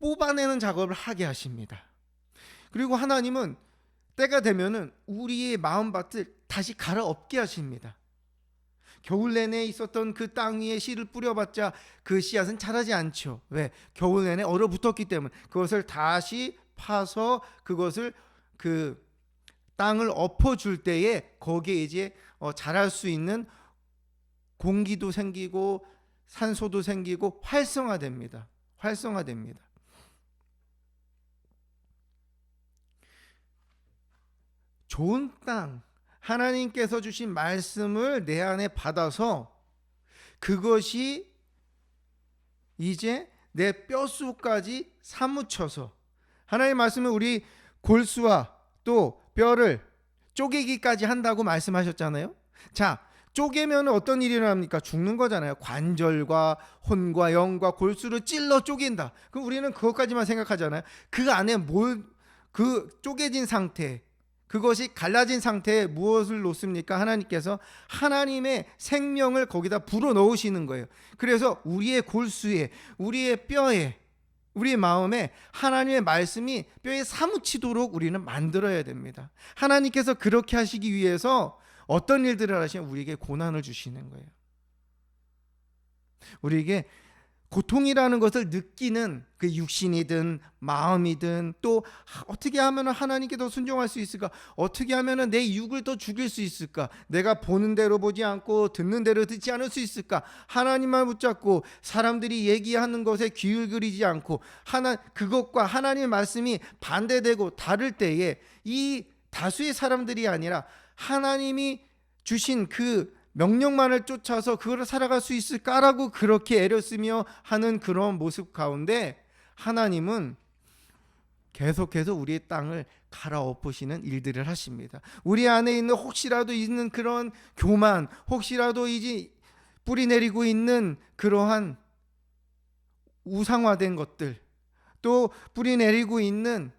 뽑아내는 작업을 하게 하십니다. 그리고 하나님은 때가 되면은 우리의 마음밭을 다시 갈아엎게 하십니다. 겨울 내내 있었던 그 땅 위에 씨를 뿌려봤자 그 씨앗은 자라지 않죠. 왜? 겨울 내내 얼어붙었기 때문에. 그것을 다시 파서 그것을 그 땅을 엎어줄 때에 거기에 이제 자랄 수 있는 공기도 생기고 산소도 생기고 활성화됩니다. 활성화됩니다. 좋은 땅, 하나님께서 주신 말씀을 내 안에 받아서 그것이 이제 내 뼛속까지 사무쳐서, 하나님의 말씀은 우리 골수와 또 뼈를 쪼개기까지 한다고 말씀하셨잖아요. 자, 쪼개면 어떤 일이 일어납니까? 죽는 거잖아요. 관절과 혼과 영과 골수를 찔러 쪼갠다. 그럼 우리는 그것까지만 생각하잖아요. 그 안에 그 쪼개진 상태, 그것이 갈라진 상태에 무엇을 놓습니까? 하나님께서 하나님의 생명을 거기다 불어 넣으시는 거예요. 그래서 우리의 골수에, 우리의 뼈에, 우리의 마음에 하나님의 말씀이 뼈에 사무치도록 우리는 만들어야 됩니다. 하나님께서 그렇게 하시기 위해서 어떤 일들을 하시면 우리에게 고난을 주시는 거예요. 우리에게 고통이라는 것을 느끼는 그 육신이든 마음이든, 또 어떻게 하면 하나님께 더 순종할 수 있을까? 어떻게 하면 내 육을 더 죽일 수 있을까? 내가 보는 대로 보지 않고 듣는 대로 듣지 않을 수 있을까? 하나님만 붙잡고 사람들이 얘기하는 것에 귀를 기울이지 않고 그것과 하나님의 말씀이 반대되고 다를 때에 이 다수의 사람들이 아니라 하나님이 주신 그 명령만을 쫓아서 그걸 살아갈 수 있을까라고 그렇게 애를 쓰며 하는 그런 모습 가운데 하나님은 계속해서 우리의 땅을 갈아엎으시는 일들을 하십니다. 우리 안에 있는 혹시라도 있는 그런 교만, 혹시라도 이제 뿌리 내리고 있는 그러한 우상화된 것들, 또 뿌리 내리고 있는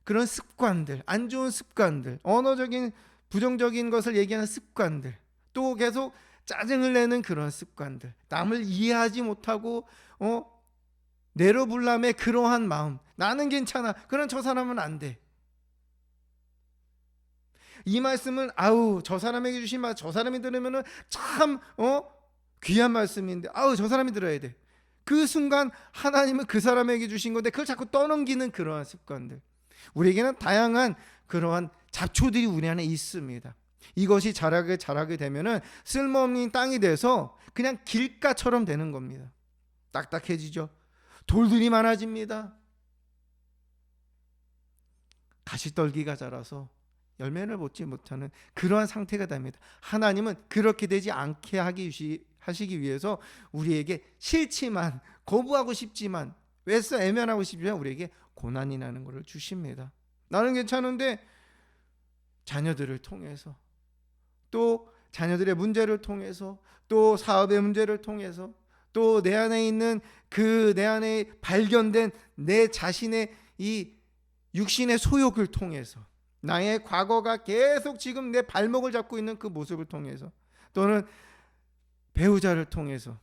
그런 습관들, 안 좋은 습관들, 언어적인 부정적인 것을 얘기하는 습관들, 또 계속 짜증을 내는 그런 습관들, 남을 이해하지 못하고 내로불람의 그러한 마음, 나는 괜찮아, 그런 저 사람은 안 돼. 이 말씀은 저 사람에게 주신 말, 저 사람이 들으면은 참 귀한 말씀인데 저 사람이 들어야 돼. 그 순간 하나님은 그 사람에게 주신 건데 그걸 자꾸 떠넘기는 그러한 습관들, 우리에게는 다양한 그러한 잡초들이 우리 안에 있습니다. 이것이 자라게 되면은 쓸모없는 땅이 돼서 그냥 길가처럼 되는 겁니다. 딱딱해지죠. 돌들이 많아집니다. 가시떨기가 자라서 열매를 맺지 못하는 그러한 상태가 됩니다. 하나님은 그렇게 되지 않게 하시기 위해서 우리에게 싫지만, 거부하고 싶지만, 애써 애면하고 싶지만 우리에게 고난이라는 것을 주십니다. 나는 괜찮은데 자녀들을 통해서, 또 자녀들의 문제를 통해서, 또 사업의 문제를 통해서, 또 내 안에 있는 내 안에 발견된 내 자신의 이 육신의 소욕을 통해서, 나의 과거가 계속 지금 내 발목을 잡고 있는 그 모습을 통해서, 또는 배우자를 통해서,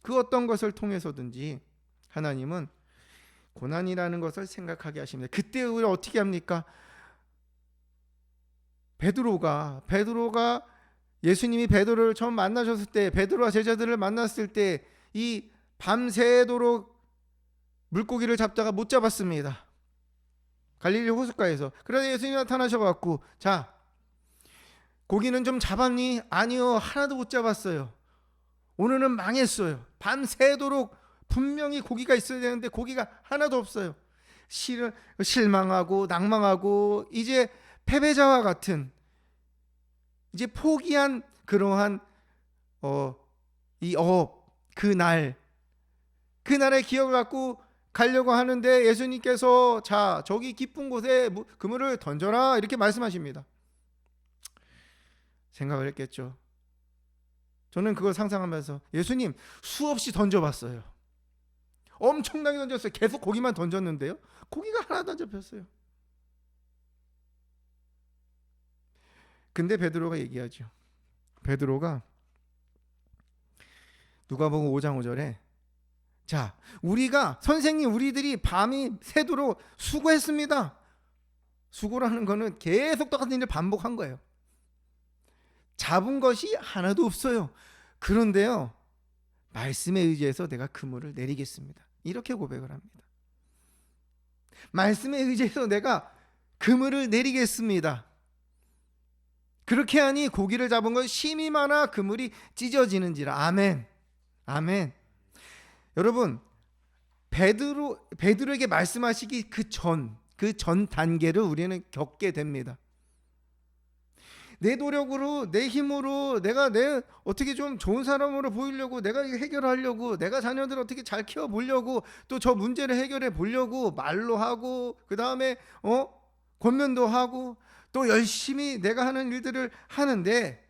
그 어떤 것을 통해서든지 하나님은 고난이라는 것을 생각하게 하십니다. 그때 우리 어떻게 합니까? 베드로가 예수님이 베드로를 처음 만나셨을 때, 베드로와 제자들을 만났을 때 이 밤새도록 물고기를 잡다가 못 잡았습니다. 갈릴리 호숫가에서. 그래서 예수님이 나타나셔갖고, 자, 고기는 좀 잡았니? 아니요, 하나도 못 잡았어요. 오늘은 망했어요. 밤새도록 분명히 고기가 있어야 되는데 고기가 하나도 없어요. 실망하고 낭망하고 이제 패배자와 같은, 이제 포기한 그러한 그날의 기억을 갖고 가려고 하는데 예수님께서 자, 저기 깊은 곳에 그물을 던져라 이렇게 말씀하십니다. 생각을 했겠죠. 저는 그걸 상상하면서 예수님 수없이 던져봤어요. 엄청나게 던졌어요. 계속 고기만 던졌는데요, 고기가 하나도 안 잡혔어요. 근데 베드로가 얘기하죠. 베드로가 누가복음 5장 5절에 자, 우리들이 밤이 새도록 수고했습니다. 수고라는 거는 계속 똑같은 일을 반복한 거예요. 잡은 것이 하나도 없어요. 그런데요, 말씀에 의지해서 내가 그물을 내리겠습니다. 이렇게 고백을 합니다. 말씀에 의지해서 내가 그물을 내리겠습니다. 그렇게 하니 고기를 잡은 건 심히 많아 그물이 찢어지는지라. 아멘. 아멘. 여러분, 베드로에게 말씀하시기 그 전 단계를 우리는 겪게 됩니다. 내 노력으로, 내 힘으로, 내가 어떻게 좀 좋은 사람으로 보이려고, 내가 이거 해결하려고, 내가 자녀들 어떻게 잘 키워보려고, 또 저 문제를 해결해 보려고 말로 하고, 그 다음에 권면도 하고, 또 열심히 내가 하는 일들을 하는데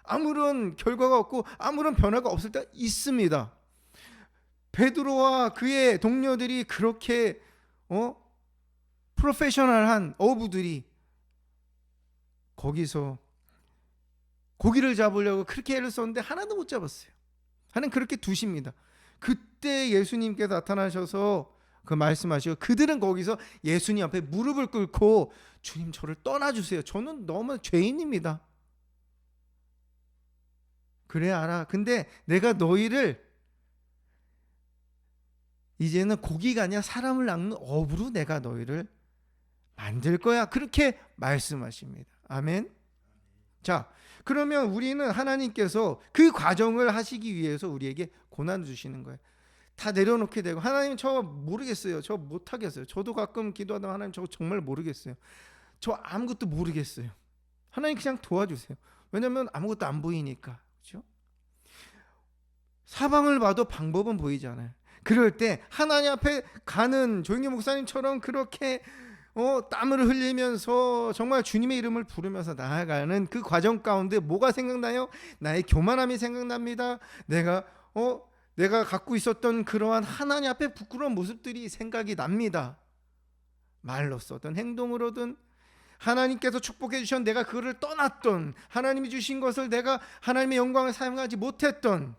아무런 결과가 없고 아무런 변화가 없을 때 있습니다. 베드로와 그의 동료들이 그렇게 프로페셔널한 어부들이 거기서 고기를 잡으려고 그렇게 애를 썼는데 하나도 못 잡았어요. 하나님 그렇게 두십니다. 그때 예수님께서 나타나셔서 그 말씀하시고, 그들은 거기서 예수님 앞에 무릎을 꿇고 주님, 저를 떠나주세요. 저는 너무 죄인입니다. 그래, 알아. 근데 내가 너희를 이제는 고기가 아니라 사람을 낚는 어부로 내가 너희를 만들 거야. 그렇게 말씀하십니다. 아멘. 자, 그러면 우리는 하나님께서 그 과정을 하시기 위해서 우리에게 고난을 주시는 거예요. 다 내려놓게 되고, 하나님 저 모르겠어요. 저 못하겠어요. 저도 가끔 기도하다 하나님 저 정말 모르겠어요. 저 아무것도 모르겠어요. 하나님 그냥 도와주세요. 왜냐하면 아무것도 안 보이니까. 그렇죠? 사방을 봐도 방법은 보이잖아요. 그럴 때 하나님 앞에 가는 조영기 목사님처럼 그렇게 땀을 흘리면서 정말 주님의 이름을 부르면서 나아가는 그 과정 가운데 뭐가 생각나요? 나의 교만함이 생각납니다. 내가 갖고 있었던 그러한 하나님 앞에 부끄러운 모습들이 생각이 납니다. 말로서든 행동으로든 하나님께서 축복해 주신 내가 그거를 떠났던, 하나님이 주신 것을 내가 하나님의 영광을 사용하지 못했던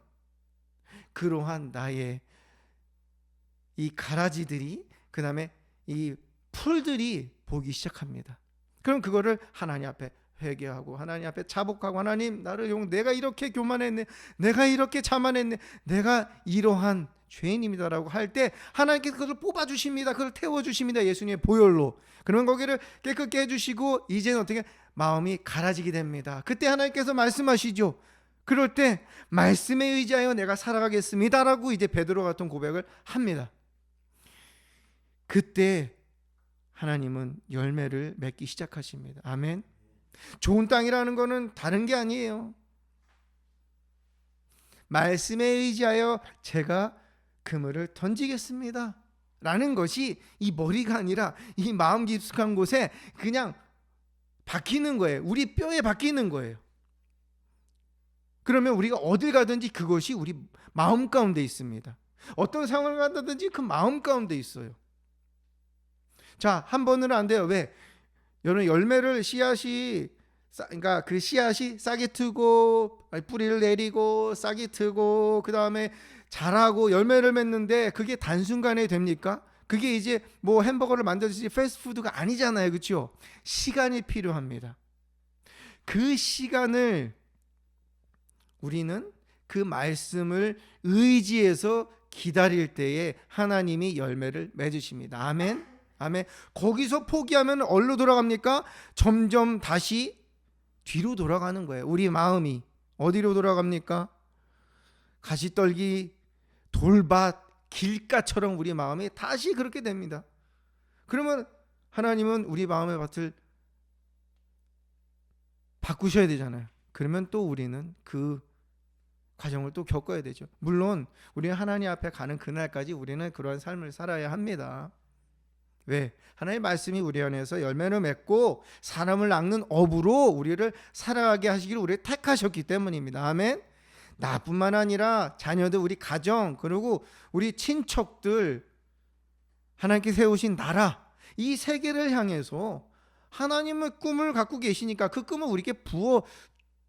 그러한 나의 이 가라지들이, 그 다음에 이 풀들이 보기 시작합니다. 그럼 그거를 하나님 앞에 회개하고 하나님 앞에 자복하고, 하나님 나를 내가 이렇게 교만했네, 내가 이렇게 자만했네, 내가 이러한 죄인입니다라고 할 때 하나님께서 그것을 뽑아주십니다. 그걸 태워주십니다. 예수님의 보혈로. 그러면 거기를 깨끗게 해주시고 이제는 어떻게 마음이 갈아지게 됩니다. 그때 하나님께서 말씀하시죠. 그럴 때 말씀에 의지하여 내가 살아가겠습니다라고 이제 베드로 같은 고백을 합니다. 그때 하나님은 열매를 맺기 시작하십니다. 아멘. 좋은 땅이라는 것은 다른 게 아니에요. 말씀에 의지하여 제가 그물을 던지겠습니다 라는 것이 이 머리가 아니라 이 마음 깊숙한 곳에 그냥 박히는 거예요. 우리 뼈에 박히는 거예요. 그러면 우리가 어딜 가든지 그것이 우리 마음 가운데 있습니다. 어떤 상황을 가든지 그 마음 가운데 있어요. 자, 한 번은 안 돼요. 왜? 여러분, 열매를 그러니까 그 씨앗이 싹이 트고 뿌리를 내리고 싹이 트고 그 다음에 자라고 열매를 맺는데 그게 단순간에 됩니까? 그게 이제 뭐 햄버거를 만들듯이 패스트푸드가 아니잖아요. 그렇죠? 시간이 필요합니다. 그 시간을 우리는 그 말씀을 의지해서 기다릴 때에 하나님이 열매를 맺으십니다. 아멘. 아멘. 거기서 포기하면 어디로 돌아갑니까? 점점 다시 뒤로 돌아가는 거예요. 우리 마음이 어디로 돌아갑니까? 가시떨기, 돌밭, 길가처럼 우리 마음이 다시 그렇게 됩니다. 그러면 하나님은 우리 마음의 밭을 바꾸셔야 되잖아요. 그러면 또 우리는 그 과정을 또 겪어야 되죠. 물론 우리는 하나님 앞에 가는 그날까지 우리는 그러한 삶을 살아야 합니다. 왜? 하나님의 말씀이 우리 안에서 열매를 맺고 사람을 낚는 업으로 우리를 살아가게 하시기를 우리를 택하셨기 때문입니다. 아멘. 나뿐만 아니라 자녀들, 우리 가정, 그리고 우리 친척들, 하나님께 세우신 나라, 이 세계를 향해서 하나님의 꿈을 갖고 계시니까 그 꿈을 우리에게 부어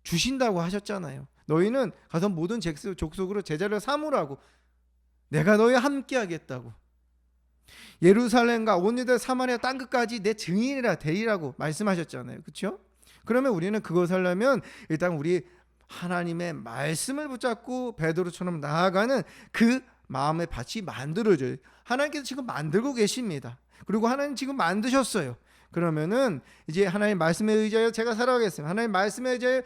주신다고 하셨잖아요. 너희는 가서 모든 족속으로 제자를 삼으라고, 내가 너희와 함께 하겠다고. 예루살렘과 온 유대 사마리아 땅끝까지 내 증인이라 되리라고 말씀하셨잖아요. 그렇죠? 그러면 우리는 그것을 하려면 일단 우리 하나님의 말씀을 붙잡고 베드로처럼 나아가는 그 마음의 밭이 만들어져요. 하나님께서 지금 만들고 계십니다. 그리고 하나님 지금 만드셨어요. 그러면은 이제 하나님 말씀에 의지하여 제가 살아가겠습니다. 하나님 말씀에 의지하여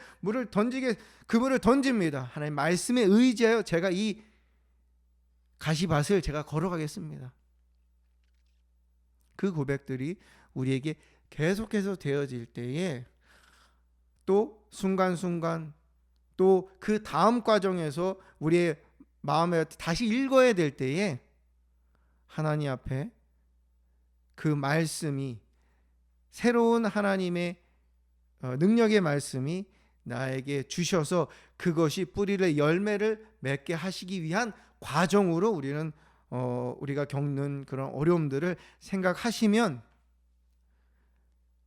그물을 던집니다. 하나님 말씀에 의지하여 제가 이 가시밭을 제가 걸어가겠습니다. 그 고백들이 우리에게 계속해서 되어질 때에 또 순간순간 또 그 다음 과정에서 우리의 마음에 다시 읽어야 될 때에 하나님 앞에 그 말씀이, 새로운 하나님의 능력의 말씀이 나에게 주셔서 그것이 뿌리를 열매를 맺게 하시기 위한 과정으로 우리는 우리가 겪는 그런 어려움들을 생각하시면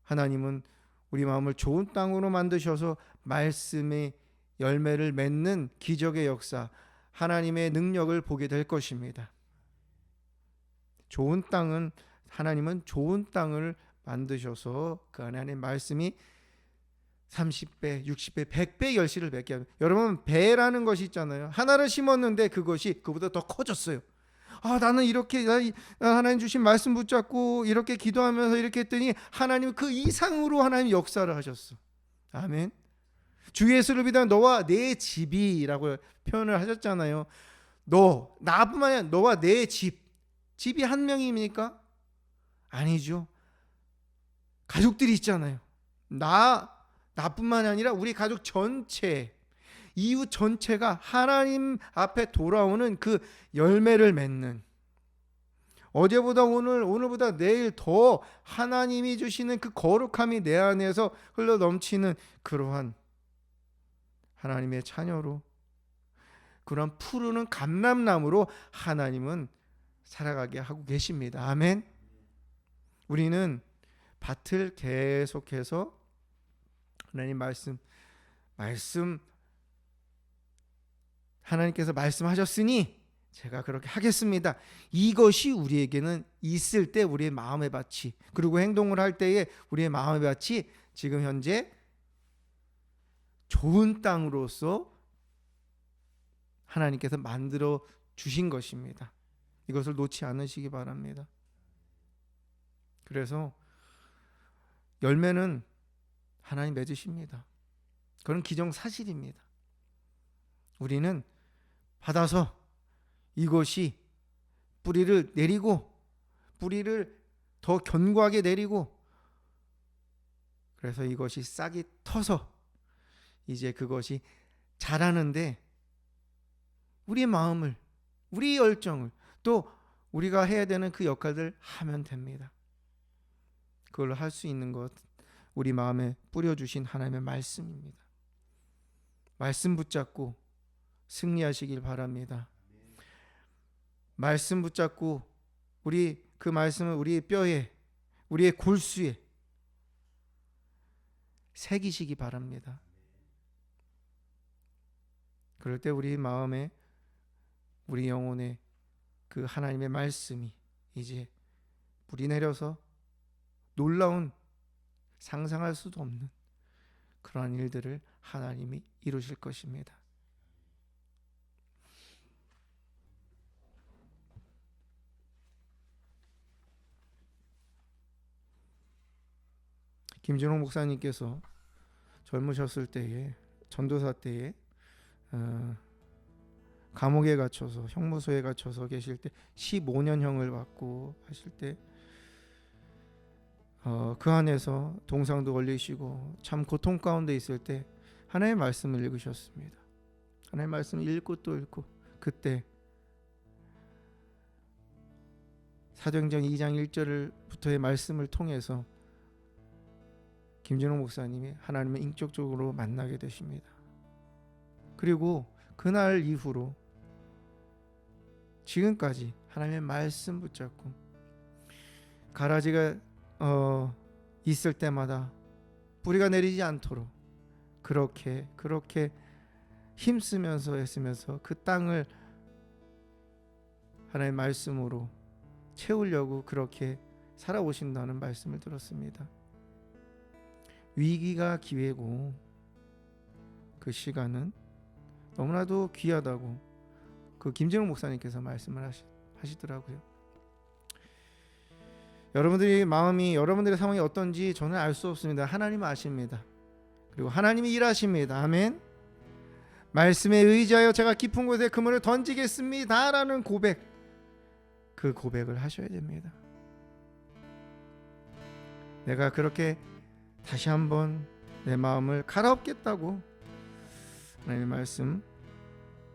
하나님은 우리 마음을 좋은 땅으로 만드셔서 말씀의 열매를 맺는 기적의 역사, 하나님의 능력을 보게 될 것입니다. 좋은 땅은, 하나님은 좋은 땅을 만드셔서 그 안에 하나님의 말씀이 30배, 60배, 100배 열매를 맺게 합니다. 여러분, 배라는 것이 있잖아요. 하나를 심었는데 그것이 그보다 더 커졌어요. 나는 이렇게 하나님 주신 말씀 붙잡고 이렇게 기도하면서 이렇게 했더니 하나님 그 이상으로 하나님 역사를 하셨어. 아멘. 주 예수를 믿는 너와 내 집이라고 표현을 하셨잖아요. 나뿐만 아니라 너와 내 집이 한 명입니까? 아니죠. 가족들이 있잖아요. 나뿐만이 아니라 우리 가족 전체, 이웃 전체가 하나님 앞에 돌아오는 그 열매를 맺는, 어제보다 오늘보다 내일 더 하나님이 주시는 그 거룩함이 내 안에서 흘러 넘치는 그러한 하나님의 자녀로, 그런 푸르는 감람나무로 하나님은 살아가게 하고 계십니다. 아멘. 우리는 밭을 계속해서 하나님 말씀 하나님께서 말씀하셨으니 제가 그렇게 하겠습니다. 이것이 우리에게는 있을 때 우리의 마음의 밭이, 그리고 행동을 할 때에 우리의 마음의 밭이 지금 현재 좋은 땅으로서 하나님께서 만들어 주신 것입니다. 이것을 놓지 않으시기 바랍니다. 그래서 열매는 하나님 맺으십니다. 그건 기정사실입니다. 우리는 받아서 이것이 뿌리를 내리고, 뿌리를 더 견고하게 내리고, 그래서 이것이 싹이 터서 이제 그것이 자라는데 우리의 마음을, 우리의 열정을, 또 우리가 해야 되는 그 역할들을 하면 됩니다. 그걸 할 수 있는 것, 우리 마음에 뿌려주신 하나님의 말씀입니다. 말씀 붙잡고 승리하시길 바랍니다. 말씀 붙잡고 우리 그 말씀을 우리의 뼈에, 우리의 골수에 새기시기 바랍니다. 그럴 때 우리 마음에, 우리 영혼에 그 하나님의 말씀이 이제 뿌리 내려서 놀라운, 상상할 수도 없는 그러한 일들을 하나님이 이루실 것입니다. 김진홍 목사님께서 젊으셨을 때에, 전도사 때에 감옥에 갇혀서, 형무소에 갇혀서 계실 때 15년형을 받고 하실 때 그 안에서 동상도 걸리시고 참 고통 가운데 있을 때 하나님의 말씀을 읽으셨습니다. 하나님의 말씀을 읽고 또 읽고, 그때 사도행전 2장 1절부터의 말씀을 통해서 김진홍 목사님이 하나님을 인격적으로 만나게 되십니다. 그리고 그날 이후로 지금까지 하나님의 말씀 붙잡고, 가라지가 있을 때마다 뿌리가 내리지 않도록 그렇게 힘쓰면서 애쓰면서 그 땅을 하나님의 말씀으로 채우려고 그렇게 살아오신다는 말씀을 들었습니다. 위기가 기회고 그 시간은 너무나도 귀하다고 그 김진홍 목사님께서 말씀을 하시더라고요. 여러분들의 마음이, 여러분들의 상황이 어떤지 저는 알 수 없습니다. 하나님은 아십니다. 그리고 하나님이 일하십니다. 아멘. 말씀에 의지하여 제가 깊은 곳에 그물을 던지겠습니다 라는 고백, 그 고백을 하셔야 됩니다. 내가 그렇게 다시 한번 내 마음을 갈아엎겠다고, 하나님의 말씀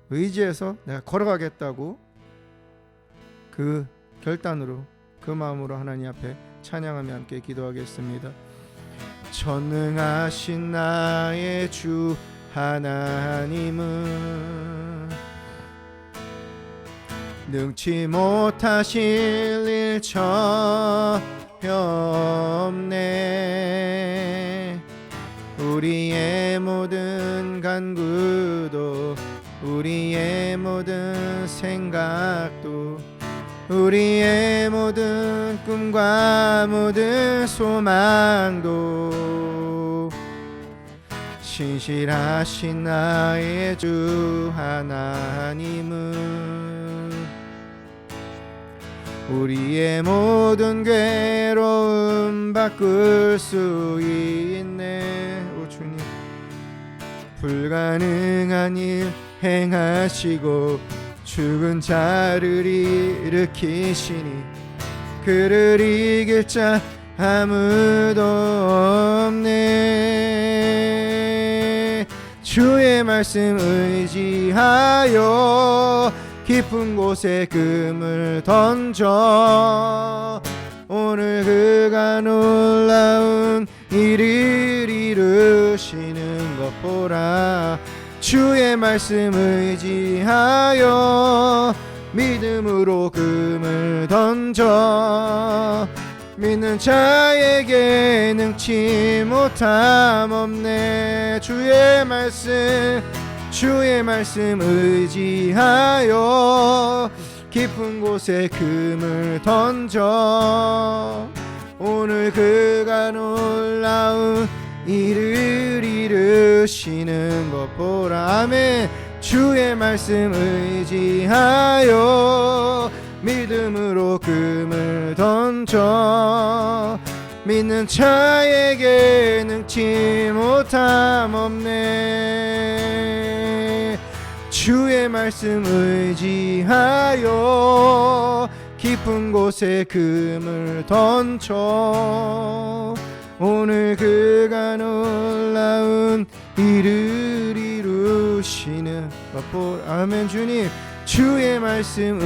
의지해서 내가 걸어가겠다고, 그 결단으로, 그 마음으로 하나님 앞에 찬양하며 함께 기도하겠습니다. 전능하신 나의 주 하나님은 능치 못하실 일 전혀 없네. 우리의 모든 간구도, 우리의 모든 생각도, 우리의 모든 꿈과 모든 소망도 신실하신 나의 주 하나님은 우리의 모든 괴로움 바꿀 수 있네. 오 주님, 불가능한 일 행하시고 죽은 자를 일으키시니 그를 이길 자 아무도 없네. 주의 말씀 의지하여 깊은 곳에 금을 던져 오늘 그가 놀라운 일을 이루시는 것 보라. 주의 말씀 의지하여 믿음으로 금을 던져 믿는 자에게 능치 못함 없네. 주의 말씀 의지하여 깊은 곳에 금을 던져 오늘 그가 놀라운 일을 이루시는 것 보라. 아멘. 주의 말씀 의지하여 믿음으로 금을 던져 믿는 자에게 능치 못함 없네. 주의 말씀 의지하여 깊은 곳에 금을 던져 오늘 그가 놀라운 일을 이루시는 것. 아멘. 주님, 주의 말씀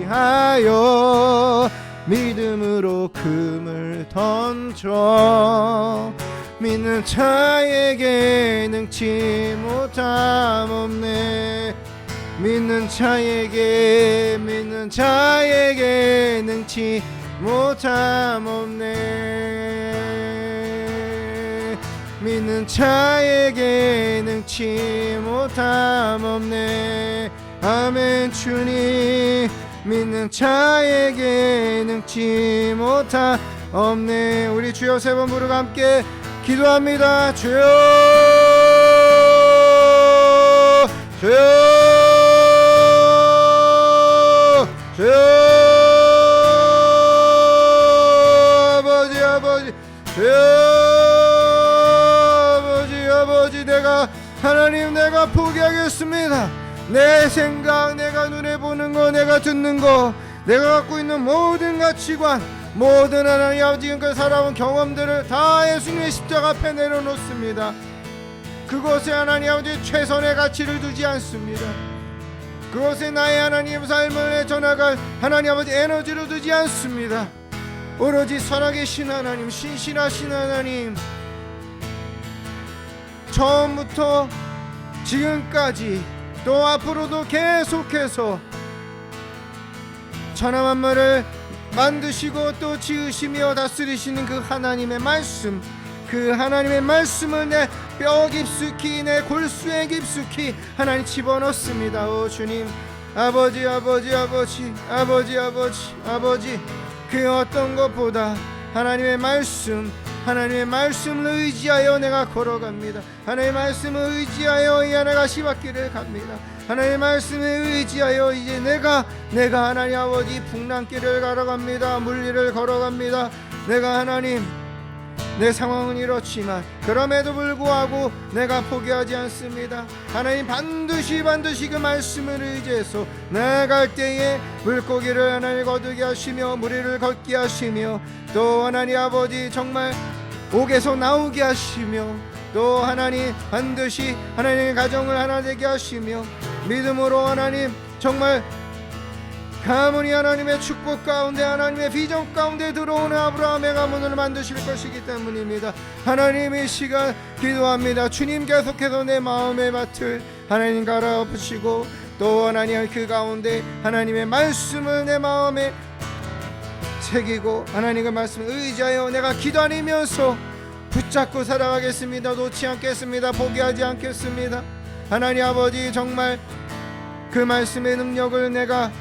의지하여 믿음으로 금을 던져 믿는 자에게 능치 못함 없네. 믿는 자에게 능치 못함 없네. 믿는 자에게 능치 못함 없네. 아멘. 주님, 믿는 자에게 능치 못함 없네. 우리 주여 세 번 부르고 함께 기도합니다. 주여, 주여, 주여. 아버지, 아버지, 주여, 아버지, 내가 하나님, 내가 포기하겠습니다. 내 생각, 내가 눈에 보는 거, 내가 듣는 거, 내가 갖고 있는 모든 가치관, 모든 하나님 아버지 지금까지 살아온 경험들을 다 예수님의 십자가 앞에 내려놓습니다. 그곳에 하나님 아버지 최선의 가치를 두지 않습니다. 그곳에 나의 하나님 삶을 전해갈 하나님 아버지 에너지를 두지 않습니다. 오로지 살아계신 하나님, 신실하신 하나님, 처음부터 지금까지 또 앞으로도 계속해서 천하 만물을 만드시고 또 지으시며 다스리시는 그 하나님의 말씀, 그 하나님의 말씀을 내 뼈 깊숙이, 내 골수에 깊숙이 하나님 집어넣습니다. 오 주님, 아버지, 아버지, 아버지, 아버지, 아버지, 아버지, 그 어떤 것보다 하나님의 말씀, 하나님의 말씀을 의지하여 내가 걸어갑니다. 하나님의 말씀을 의지하여 이 하나가 시밭길을 갑니다. 하나님의 말씀에 의지하여 이제 내가 하나님 아버지 풍랑길을 걸어갑니다. 물리를 걸어갑니다. 내가 하나님, 내 상황은 이렇지만 그럼에도 불구하고 내가 포기하지 않습니다. 하나님, 반드시 그 말씀을 의지해서 나아갈 때에 물고기를 하나님 거두게 하시며 무리를 걷게 하시며 또 하나님 아버지 정말 옥에서 나오게 하시며 또 하나님 반드시 하나님의 가정을 하나 되게 하시며 믿음으로 하나님 정말 가문이 하나님의 축복 가운데, 하나님의 비전 가운데 들어오는 아브라함의 가문을 만드실 것이기 때문입니다. 하나님, 이 시간 기도합니다. 주님, 계속해서 내 마음의 밭을 하나님 갈아엎으시고 또 하나님 그 가운데 하나님의 말씀을 내 마음에 새기고 하나님의 말씀을 의지하여 내가 기다리면서 붙잡고 살아가겠습니다. 놓지 않겠습니다. 포기하지 않겠습니다. 하나님 아버지, 정말 그 말씀의 능력을 내가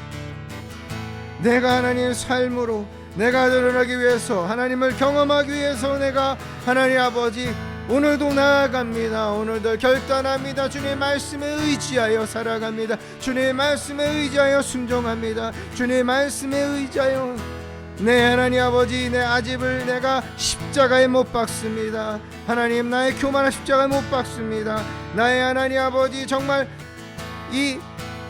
하나님의 삶으로 내가 드러나기 위해서, 하나님을 경험하기 위해서 내가 하나님 아버지 오늘도 나아갑니다. 오늘도 결단합니다. 주님의 말씀에 의지하여 살아갑니다. 주님의 말씀에 의지하여 순종합니다. 주님의 말씀에 의지하여 내 하나님 아버지, 내 아집을 내가 십자가에 못 박습니다. 하나님, 나의 교만한 십자가에 못 박습니다. 나의 하나님 아버지, 정말 이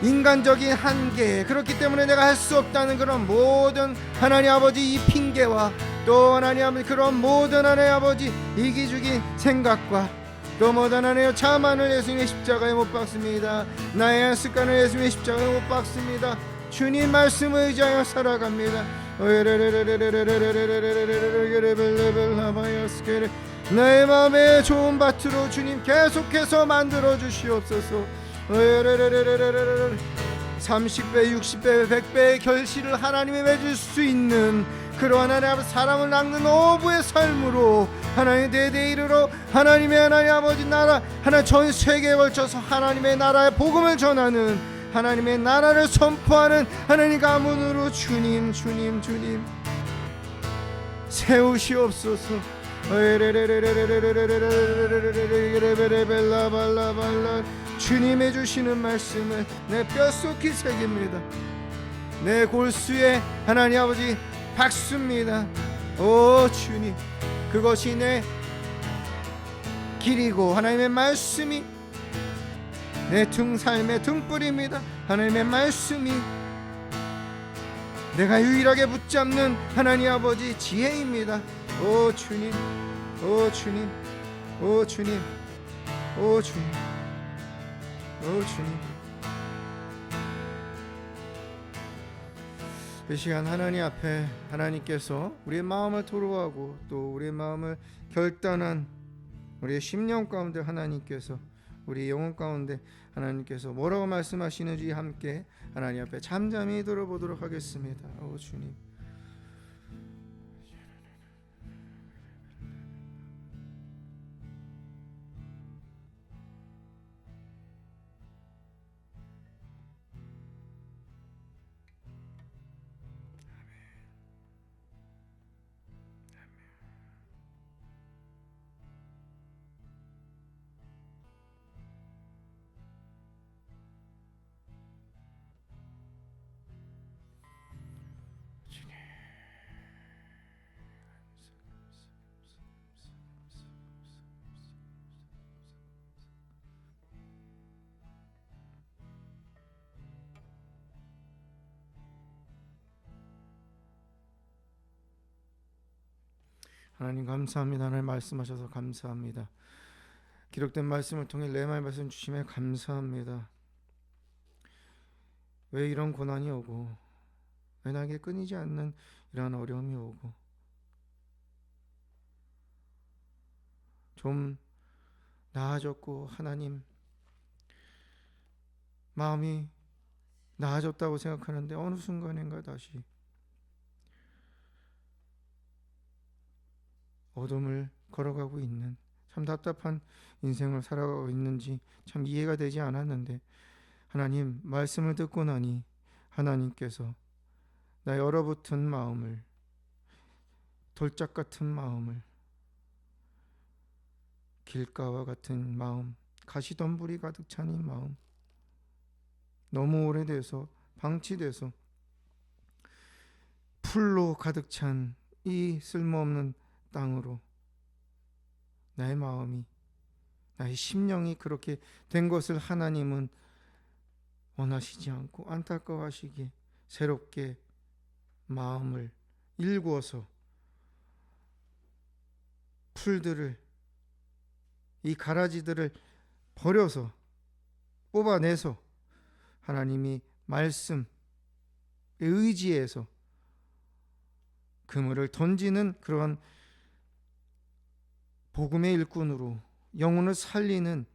인간적인 한계, 그렇기 때문에 내가 할 수 없다는 그런 모든 하나님 아버지 이 핑계와 또 하나님 아버지 그런 모든 하나님 아버지 이기적인 생각과 또 뭐든 하네요. 자만을 예수님의 십자가에 못 박습니다. 나의 습관을 예수님의 십자가에 못 박습니다. 주님 말씀을 의지하여 살아갑니다. 나의 마음의 좋은 밭으로 주님 계속해서 만들어 주시옵소서. 30배, 60배, 100배의 결실을 하나님이 맺을 수 있는 그러한 하나님 사람을 낚는 어부의 삶으로 하나님 대대에 이르러 하나님의 하나님 아버지 나라 하나 전 세계에 걸쳐서 하나님의 나라의 복음을 전하는 하나님의 나라를 선포하는 하나님 가문으로 주님 세우시옵소서. 주님의 주시는 말씀을 내 뼛속히 새깁니다. 내 골수에 하나님 아버지 박수입니다. 오 주님, 그것이 내 길이고 하나님의 말씀이 내 등살의 등불입니다. 하나님의 말씀이 내가 유일하게 붙잡는 하나님 아버지 지혜입니다. 오 주님, 오 주님, 오 주님, 오 주님, 오 주님. 이 시간 하나님 앞에 하나님께서 우리의 마음을 토로하고 또 우리의 마음을 결단한 우리의 심령 가운데 하나님께서 우리 영혼 가운데 하나님께서 뭐라고 말씀하시는지 함께 하나님 앞에 잠잠히 들어보도록 하겠습니다. 오 주님, 하나님 감사합니다. 하나님 말씀하셔서 감사합니다. 기록된 말씀을 통해 레마의 말씀 주심에 감사합니다. 왜 이런 고난이 오고 왜 나에게 끊이지 않는 이러한 어려움이 오고 좀 나아졌고 하나님 마음이 나아졌다고 생각하는데 어느 순간인가 다시 어둠을 걸어가고 있는 참 답답한 인생을 살아가고 있는지 참 이해가 되지 않았는데 하나님 말씀을 듣고 나니 하나님께서 나의 얼어붙은 마음을 돌짝 같은 마음을 길가와 같은 마음 가시덤불이 가득 찬 이 마음 너무 오래돼서 방치돼서 풀로 가득 찬 이 쓸모없는 땅으로 나의 마음이 나의 심령이 그렇게 된 것을 하나님은 원하시지 않고 안타까워하시기에 새롭게 마음을 일구어서 풀들을 이 가라지들을 버려서 뽑아내서 하나님이 말씀에 의지해서 그물을 던지는 그러한 복음의 일꾼으로 영혼을 살리는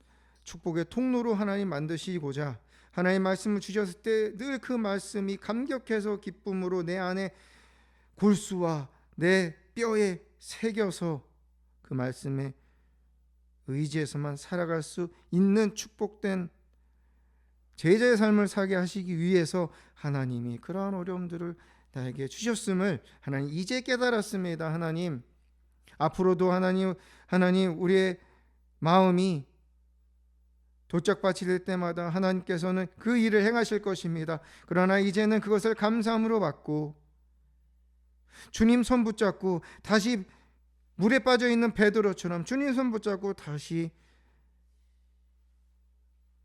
축복의 통로로 하나님 만드시고자 하나님 말씀을 주셨을 때 늘 그 말씀이 감격해서 기쁨으로 내 안에 골수와 내 뼈에 새겨서 그 말씀에 의지해서만 살아갈 수 있는 축복된 제자의 삶을 살게 하시기 위해서 하나님이 그러한 어려움들을 나에게 주셨음을 하나님 이제 깨달았습니다. 하나님 앞으로도 하나님 우리의 마음이 도짝밭이 될 때마다 하나님께서는 그 일을 행하실 것입니다. 그러나 이제는 그것을 감사함으로 받고 주님 손 붙잡고 다시 물에 빠져 있는 베드로처럼 주님 손 붙잡고 다시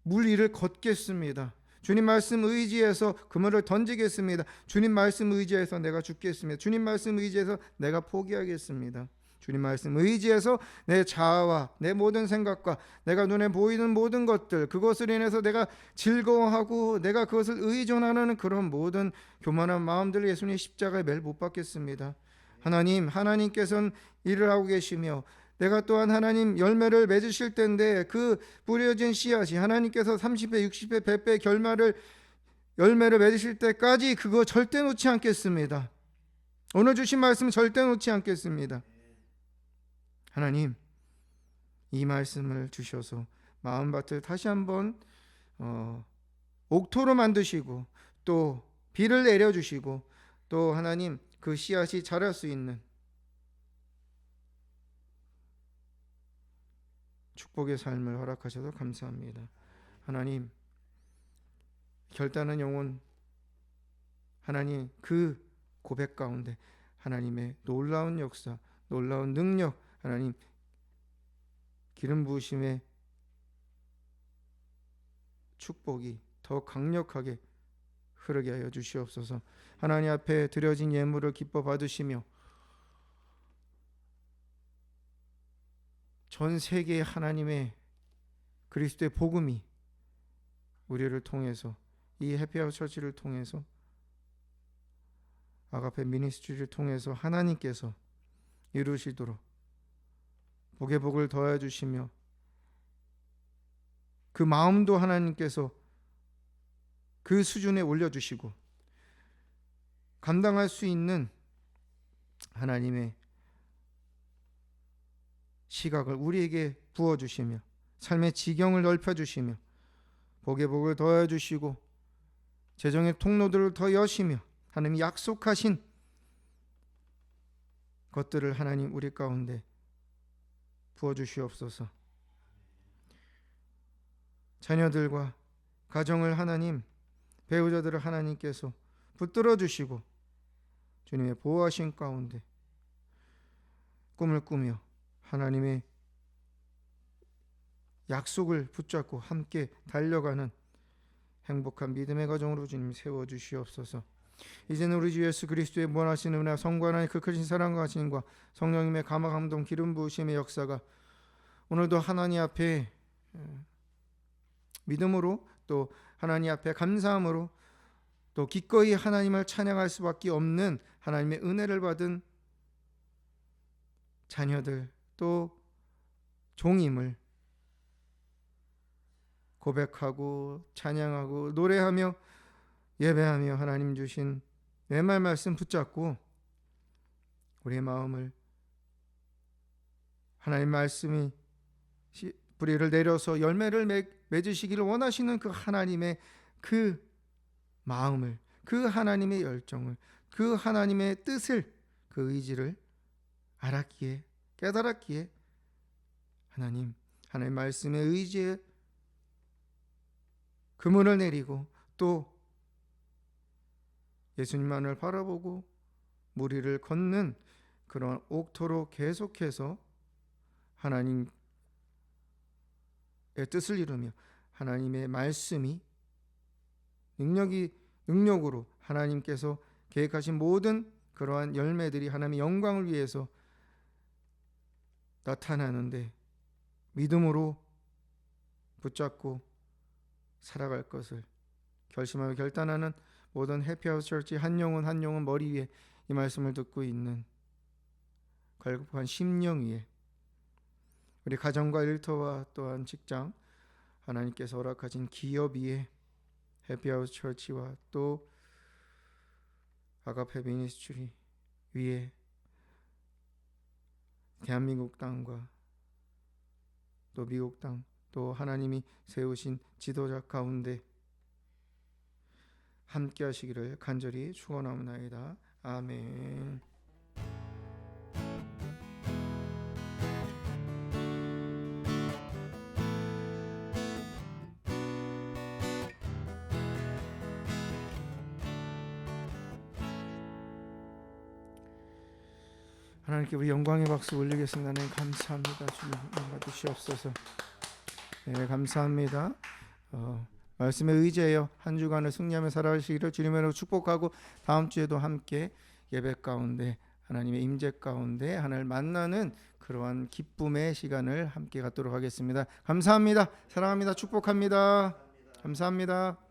물 위를 걷겠습니다. 주님 말씀 의지해서 그물을 던지겠습니다. 주님 말씀 의지해서 내가 죽겠습니다. 주님 말씀 의지해서 내가 포기하겠습니다. 주님 말씀 의지해서 내 자아와 내 모든 생각과 내가 눈에 보이는 모든 것들, 그것을 인해서 내가 즐거워하고 내가 그것을 의존하는 그런 모든 교만한 마음들 예수님 십자가에 매일 못 박겠습니다. 하나님께서는 일을 하고 계시며 내가 또한 하나님 열매를 맺으실 텐데 그 뿌려진 씨앗이 하나님께서 30배 60배 100배 열매를 맺으실 때까지 그거 절대 놓지 않겠습니다. 오늘 주신 말씀 절대 놓지 않겠습니다. 하나님, 이 말씀을 주셔서 마음밭을 다시 한번 옥토로 만드시고 또 비를 내려주시고 또 하나님 그 씨앗이 자랄 수 있는 축복의 삶을 허락하셔서 감사합니다. 하나님, 결단한 영혼, 하나님 그 고백 가운데 하나님의 놀라운 역사, 놀라운 능력, 하나님 기름 부으심의 축복이 더 강력하게 흐르게 하여 주시옵소서. 하나님 앞에 드려진 예물을 기뻐 받으시며 전 세계의 하나님의 그리스도의 복음이 우리를 통해서 이 해피하우스 처치를 통해서 아가페 미니스트리를 통해서 하나님께서 이루시도록 복의 복을 더해 주시며 그 마음도 하나님께서 그 수준에 올려주시고 감당할 수 있는 하나님의 시각을 우리에게 부어주시며 삶의 지경을 넓혀주시며 복의 복을 더해 주시고 재정의 통로들을 더 여시며 하나님이 약속하신 것들을 하나님 우리 가운데 부어주시옵소서. 자녀들과 가정을 하나님, 배우자들을 하나님께서 붙들어 주시고 주님의 보호하신 가운데 꿈을 꾸며 하나님의 약속을 붙잡고 함께 달려가는 행복한 믿음의 가정으로 주님 세워주시옵소서. 이제는 우리 주 예수 그리스도의 무한하신 은혜와 성과 하나님의 그 크신 사랑과 하심과 성령님의 감화 감동 기름 부으심의 역사가 오늘도 하나님 앞에 믿음으로 또 하나님 앞에 감사함으로 또 기꺼이 하나님을 찬양할 수밖에 없는 하나님의 은혜를 받은 자녀들 또 종임을 고백하고 찬양하고 노래하며 예배하며 하나님 주신 내 말씀 붙잡고 우리의 마음을 하나님 말씀이 뿌리를 내려서 열매를 맺으시기를 원하시는 그 하나님의 그 마음을, 그 하나님의 열정을, 그 하나님의 뜻을, 그 의지를 알았기에 깨달았기에 하나님 말씀의 의지에 그물을 내리고 또 예수님만을 바라보고 무리를 걷는 그런 옥토로 계속해서 하나님의 뜻을 이루며 하나님의 말씀이 능력으로 하나님께서 계획하신 모든 그러한 열매들이 하나님의 영광을 위해서 나타나는데 믿음으로 붙잡고 살아갈 것을 결심하며 결단하는 모든 해피하우스 처치 한 영혼 머리 위에 이 말씀을 듣고 있는 갈급한 심령 위에 우리 가정과 일터와 또한 직장 하나님께서 허락하신 기업 위에 해피하우스 처치와 또 아가페 미니스트리 위에 대한민국 땅과 또 미국 땅 또 하나님이 세우신 지도자 가운데 함께 하시기를 간절히 축원하옵나이다. 아멘. 하나님께 우리 영광의 박수 올리겠습니다. 네, 감사합니다. 주님 받으시옵소서. 네, 감사합니다. 말씀에 의지하여 한 주간을 승리하며 살아가시기를 주님으로 축복하고 다음 주에도 함께 예배 가운데 하나님의 임재 가운데 하나님을 만나는 그러한 기쁨의 시간을 함께 갖도록 하겠습니다. 감사합니다. 사랑합니다. 축복합니다. 감사합니다.